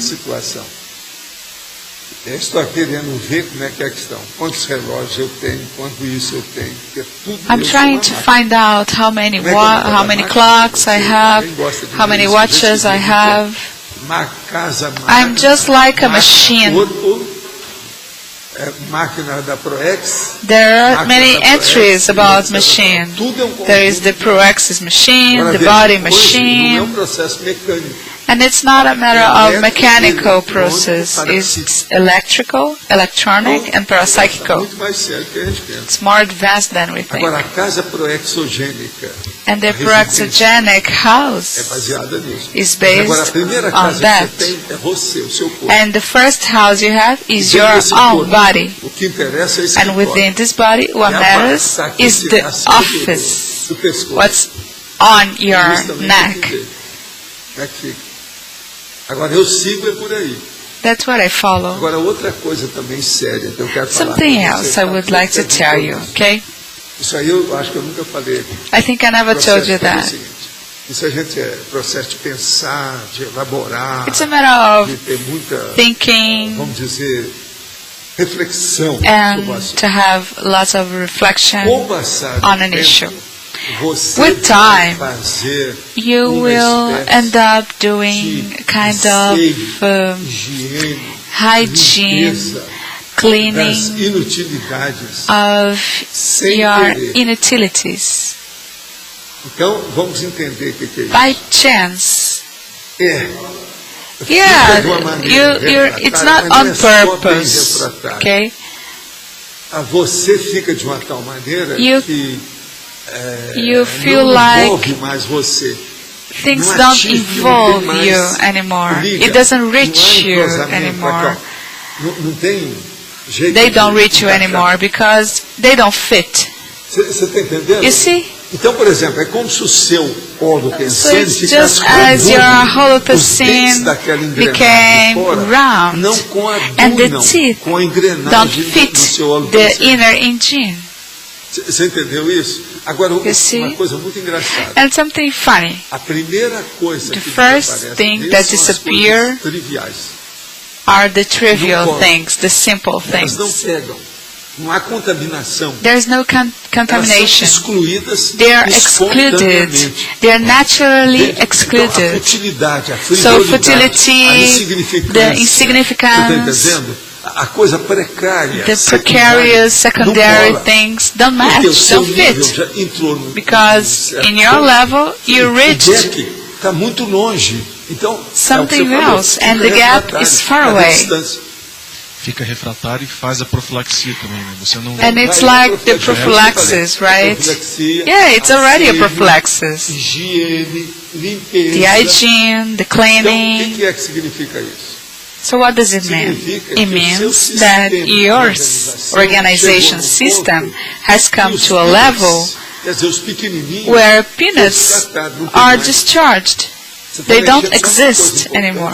Eu estou querendo ver como é que é a questão. Quantos relógios eu tenho, quanto isso eu tenho. I'm trying to find out how many clocks I have, how many watches I have. I'm just like a machine. There are many entries about machine. There is the ProX's machine, the body machine. And it's not a matter of mechanical process. It's electrical, electronic, and parapsychical. It's more advanced than we think. And the proexogenic house is based on that. And the first house you have is your own body. And within this body, what matters is the office, what's on your neck. Agora eu sigo por aí. That's what I follow. Agora outra coisa também séria que eu quero falar. Something else I would like to tell you, okay? Isso aí eu acho que eu nunca falei aqui. I think I never told you that. Isso a gente processo de pensar, de elaborar, it's a matter of de ter muita, thinking, vamos dizer, reflexão and sobre o assunto. to have lots of reflection Com o passar do on an tempo, issue. você With vai time, fazer you uma will espécie end up doing de kind of higiene, hygiene, limpeza cleaning das inutilidades of sem your querer. inutilities. Então, vamos entender o que é isso. By chance. Fica de uma maneira it's not refratária, on mas não é só bem purpose, refratária. okay? Você fica de uma tal maneira que you feel não like envolve mais você. things Não don't atinge, involve não tem you mais anymore. liga, It doesn't não há reach you entrosamento anymore. aqui, ó. Não tem jeito They de don't reach you encaixar. anymore because they don't fit. Você está entendendo? You see? Então, por exemplo, é como se o seu óleo So pensante it's ficasse just as your rodando os dentes holocene daquela engrenagem became fora, round, não com a and the não, teeth com a engrenagem don't do fit seu óleo the pensante. inner engine. Você entendeu isso? Agora, You see? uma coisa muito engraçada. And something funny. A primeira coisa The que first desaparece thing deles that são as disappear coisas triviais. Are the trivial Não things, the simple Elas não things. pegam. Não há contaminação. There's no Elas são contamination. excluídas They are excluded. espontaneamente. They are naturally Então, a excluded. futilidade, a So frivolidade, futility, a insignificância, the você está insignificance, entendendo? A coisa precária, the secundária, precarious, secondary não cola. things don't Porque o match, seu don't nível fit. já entrou no Because certo in your ponto. level, you O reached gap está muito longe. Então, something é o que você else, falou, and fica the gap refratário, is far fica à away. distância. Fica refratário e faz a profilaxia também, né? Você não... And it's like the prophylaxis, right? Yeah, it's already a prophylaxis. Higiene, limpeza. The hygiene, the Então, cleaning. o que é que significa isso? So what does it mean? It means that your organization system has come to a level where peanuts are discharged. They don't exist anymore.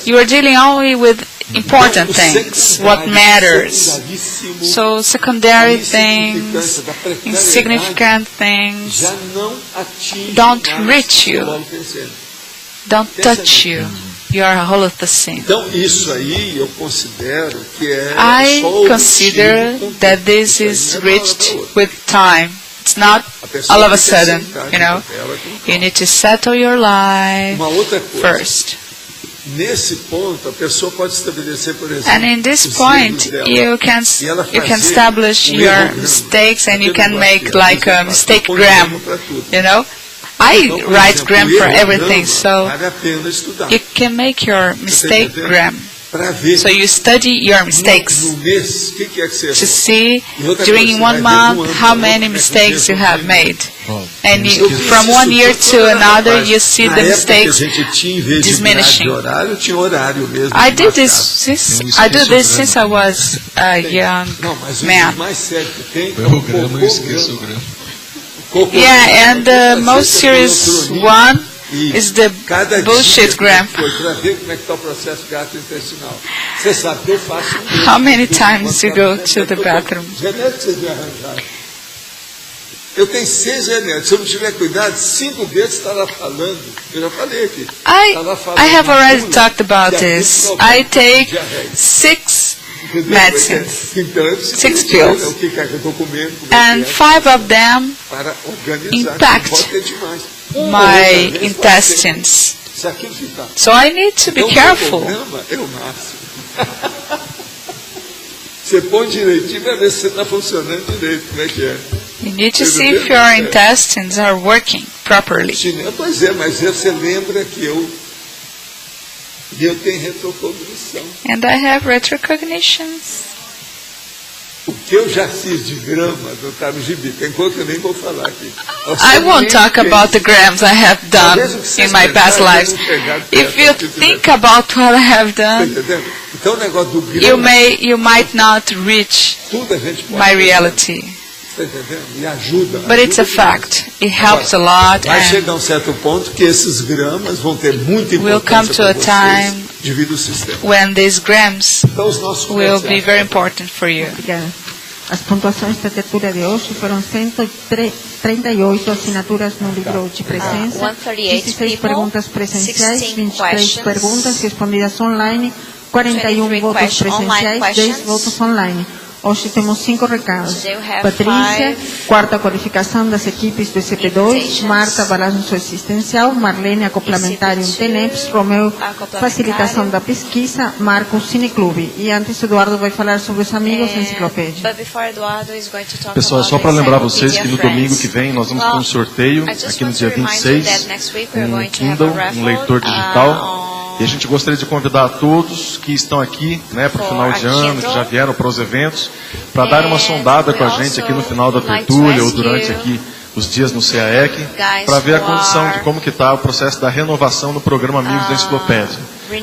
You are dealing only with important things, what matters. So secondary things, insignificant things don't reach you, don't touch you. You are a holocene. Então isso aí eu considero que é I consider that this is reached with time. It's not all of a sudden, you know. You need to settle your life first. Nesse ponto, a pessoa pode estabelecer, por exemplo, and in this point, you can establish your mistakes, and you can make like a mistake gram, you know. I write gram for everything, so you can make your mistake gram. So you study your mistakes to see during 1 month how many mistakes you have made. And from 1 year to another, you see the mistakes diminishing. I do this since I was a young man. Yeah, and the most serious one is the bullshit gram. How many times you go to the bathroom? Eu tenho 6 remédios. Se eu não tiver cuidado, 5 deles estará falando. Eu já falei aqui. I have already talked about this. I take 6 medicines, 6 pills, and 5 of them impact my intestines. So I need to be careful. Você põe direitinho para ver se está funcionando direito, como é que é. You need to see if your intestines are working properly. Pois é, mas você lembra que eu tenho retrocognição. And I have retrocognitions. O que eu já fiz de grama não está no gibi, tem coisa que eu nem vou falar aqui. I won't talk about the grams I have done in my past lives. If you think about what I have done, you might not reach my reality. But it's a fact. It helps a lot, vai chegar certo ponto que esses gramas vão ter muita we'll come to a time devido ao sistema. when these grams will be very important for you. As pontuações da tertulia de hoje foram 138 assinaturas no livro de presença, 16 perguntas presenciais, 23 perguntas respondidas online, 41 votos presenciais, 10 votos online. Hoje temos 5 recados. Patrícia, quarta qualificação das equipes do CP2, Marta, balanço existencial, Marlene, acoplamentário em TENEPS, Romeu, facilitação da pesquisa, Marcos, cineclube. E antes, Eduardo vai falar sobre os amigos enciclopédia. Pessoal, só para lembrar vocês que no domingo que vem nós vamos ter um sorteio, aqui no dia 26, um Kindle, um leitor digital. E a gente gostaria de convidar a todos que estão aqui, né, para o final de ano, que já vieram para os eventos, para dar uma sondada com a gente aqui no final da tertúlia ou durante aqui os dias no CAEC, para ver a condição de como que está o processo da renovação no programa Amigos da Enciclopédia.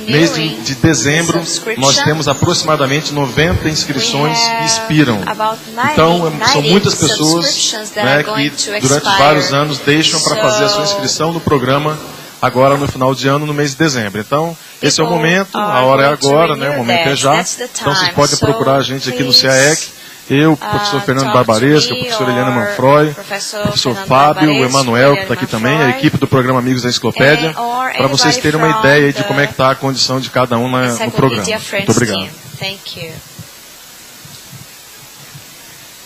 Mês de dezembro, nós temos aproximadamente 90 inscrições que expiram. Então, são muitas pessoas, né, que durante vários anos deixam para fazer a sua inscrição no programa agora no final de ano, no mês de dezembro. Então, esse é o momento, a hora é agora, né? O momento é já. Então, vocês podem procurar a gente aqui no CAEC. Eu, o professor Fernando Barbaresca, a professora Eliana Manfroy, o professor Fábio, o Emanuel, que está aqui também, a equipe do programa Amigos da Enciclopédia, para vocês terem uma ideia de como é que está a condição de cada um no programa. Muito obrigado.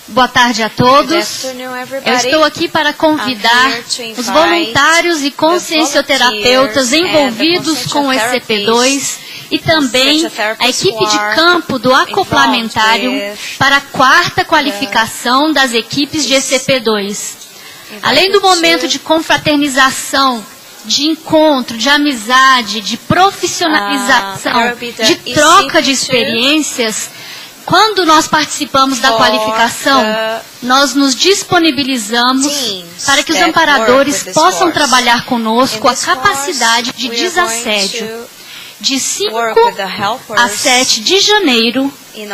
Boa tarde a todos. Eu estou aqui para convidar os voluntários e consciencioterapeutas envolvidos com o SCP-2 e também a equipe de campo do acoplamentário para a quarta qualificação das equipes de SCP-2. Além do momento de confraternização, de encontro, de amizade, de profissionalização, de troca de experiências, quando nós participamos da qualificação, nós nos disponibilizamos para que os amparadores possam trabalhar conosco a capacidade de desassédio. De 5 a 7 de janeiro,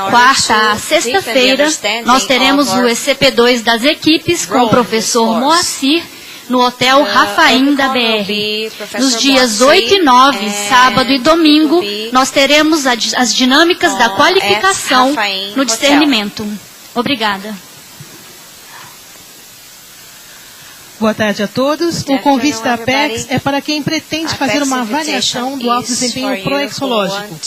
quarta a sexta-feira, nós teremos o SCP-2 das equipes com o professor Moacir, no Hotel Rafaim da BR. Nos dias 8 e 9, sábado e domingo, nós teremos as dinâmicas da qualificação no discernimento. Obrigada. Boa tarde a todos. O convite da Apex é para quem pretende fazer uma avaliação do alto desempenho proexológico,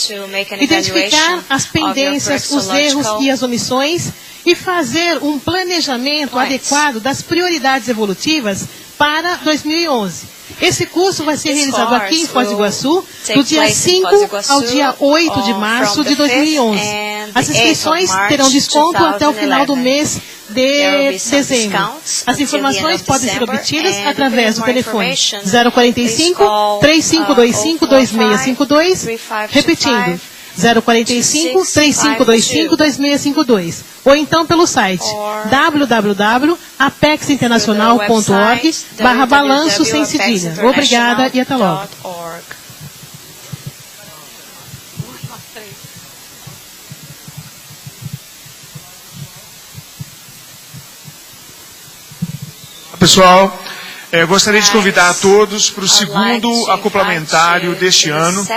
identificar as pendências, os erros e as omissões e fazer um planejamento adequado das prioridades evolutivas para 2011. Esse curso vai ser realizado aqui em Foz do Iguaçu, do dia 5 ao dia 8 de março de 2011. As inscrições terão desconto até o final do mês de dezembro. As informações podem ser obtidas através do telefone 045-3525-2652, repetindo, 045-3525-2652, ou então pelo site www.apexinternacional.org/balanço sem cedilha. Obrigada e até logo. Pessoal, gostaria de convidar a todos para o segundo acoplamentário deste ano.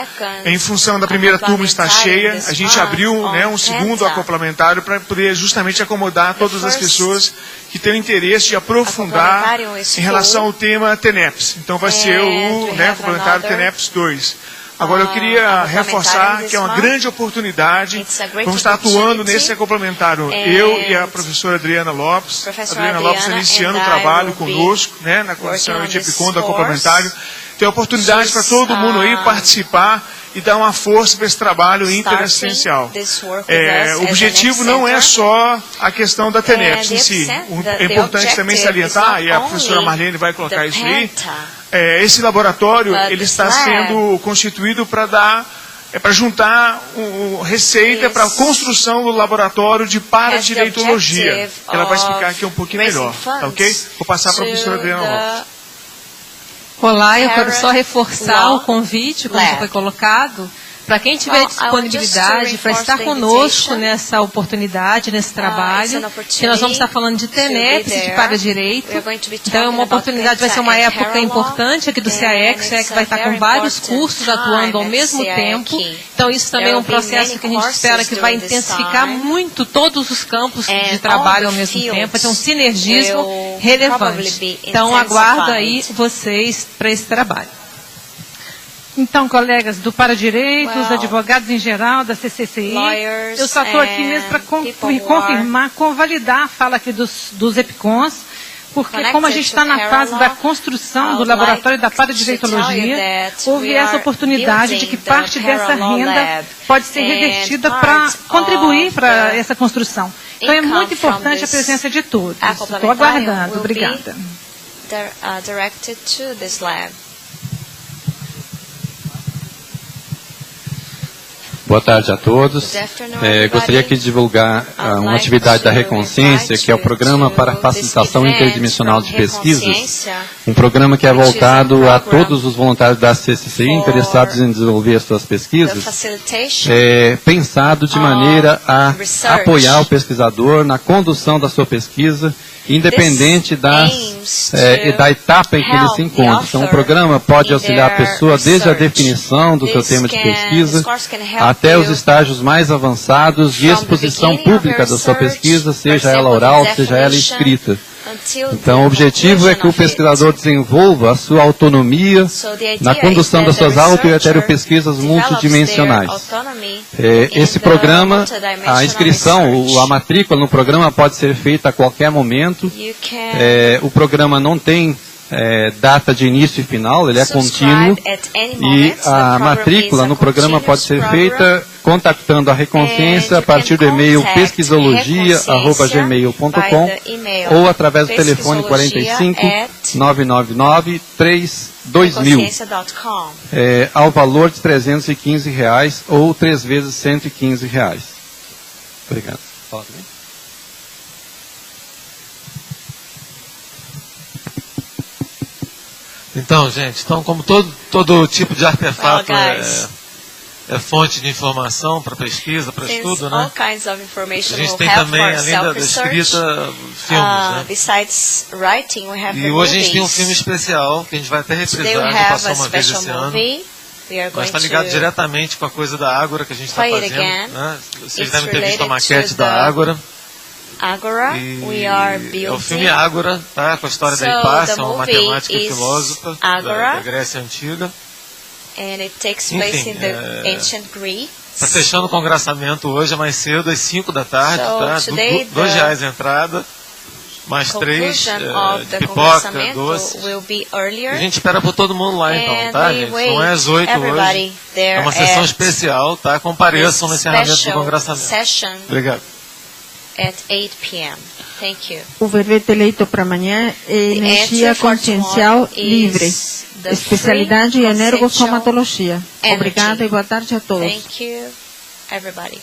Em função da primeira turma estar cheia, a gente abriu, né, um segundo acoplamentário para poder justamente acomodar todas as pessoas que têm interesse de aprofundar em relação ao tema TENEPS. Então vai ser o acoplamentário TENEPS 2. Agora, eu queria reforçar que é uma grande oportunidade. Vamos estar atuando nesse acoplamentário. Eu e a professora Adriana Lopes. Adriana Lopes iniciando o trabalho conosco, né, na condição de EPICOM do acoplamentário. Tem oportunidade para todo mundo aí participar e dar uma força para esse trabalho interassistencial. O objetivo não é só a questão da TENEPS em si. É importante também salientar, e a professora Marlene vai colocar isso aí, esse laboratório ele está sendo constituído para juntar receita para a construção do laboratório de paradireitologia. Ela vai explicar aqui um pouquinho melhor, tá ok? Vou passar para a professora Adriana Lopes. Olá, eu quero só reforçar o convite, como já foi colocado, Para quem tiver disponibilidade para estar conosco nessa oportunidade, nesse trabalho, que nós vamos estar falando de TENEPS e de para-direito. Então é uma oportunidade, vai ser uma época importante aqui do CAEX. O CAEX vai estar com vários cursos atuando ao mesmo tempo. Então isso também é um processo que a gente espera que vai intensificar muito todos os campos de trabalho ao mesmo tempo. Vai ter um sinergismo relevante. Então aguardo aí vocês para esse trabalho. Então, colegas do Para-Direito, os advogados em geral, da CCCI, eu só estou aqui mesmo para confirmar, convalidar a fala aqui dos EPCONs, porque como a gente está na fase da construção do laboratório da Para-Direitologia, houve essa oportunidade de que parte dessa renda pode ser revertida para contribuir para essa construção. Então, é muito importante a presença de todos. Estou aguardando. Obrigada. Boa tarde a todos. Gostaria aqui de divulgar uma atividade da Reconsciência, que é o Programa para Facilitação Interdimensional de Pesquisas, um programa que é voltado a todos os voluntários da CCCI interessados em desenvolver as suas pesquisas, pensado de maneira a apoiar o pesquisador na condução da sua pesquisa, independente da etapa em que ele se encontra. Então, o programa pode auxiliar a pessoa desde a definição do seu tema de pesquisa até os estágios mais avançados de exposição pública da sua pesquisa, seja ela oral, seja ela escrita. Então, o objetivo é que o pesquisador desenvolva a sua autonomia na condução das suas auto- e heteropesquisas multidimensionais. Esse programa, a inscrição, a matrícula no programa pode ser feita a qualquer momento. O programa não tem data de início e final, ele é contínuo, e a matrícula no programa pode ser feita contactando a Reconsciência a partir do e-mail pesquisologia@gmail.com ou através do telefone 45 999 32000, ao valor de R$315 ou 3 vezes R$115. Obrigado. Fala também. Então, gente, como todo tipo de artefato é fonte de informação para pesquisa, para estudo, né? A gente tem também, além da escrita, filmes, né? E hoje a gente tem um filme especial, que a gente vai até reprisar, já passou uma vez esse ano. Mas está ligado diretamente com a coisa da Ágora que a gente está fazendo, né? Vocês devem ter visto a maquete da Ágora. É o filme Ágora, tá? Com a história da Hipácia, uma matemática e filósofa da Grécia Antiga. Enfim, está fechando o congressamento hoje, mais cedo, às 5 da tarde, tá? R$2 a entrada, mais 3 de pipoca, doces. A gente espera por todo mundo lá, então, tá, gente? Não é às 8 hoje, é uma sessão especial, tá? Compareçam no encerramento do congressamento. Obrigado. At 8 p.m. Thank you. O verbete eleito para amanhã é energia consciencial livre, especialidade em energossomatologia. Obrigada e boa tarde a todos. Thank you, everybody.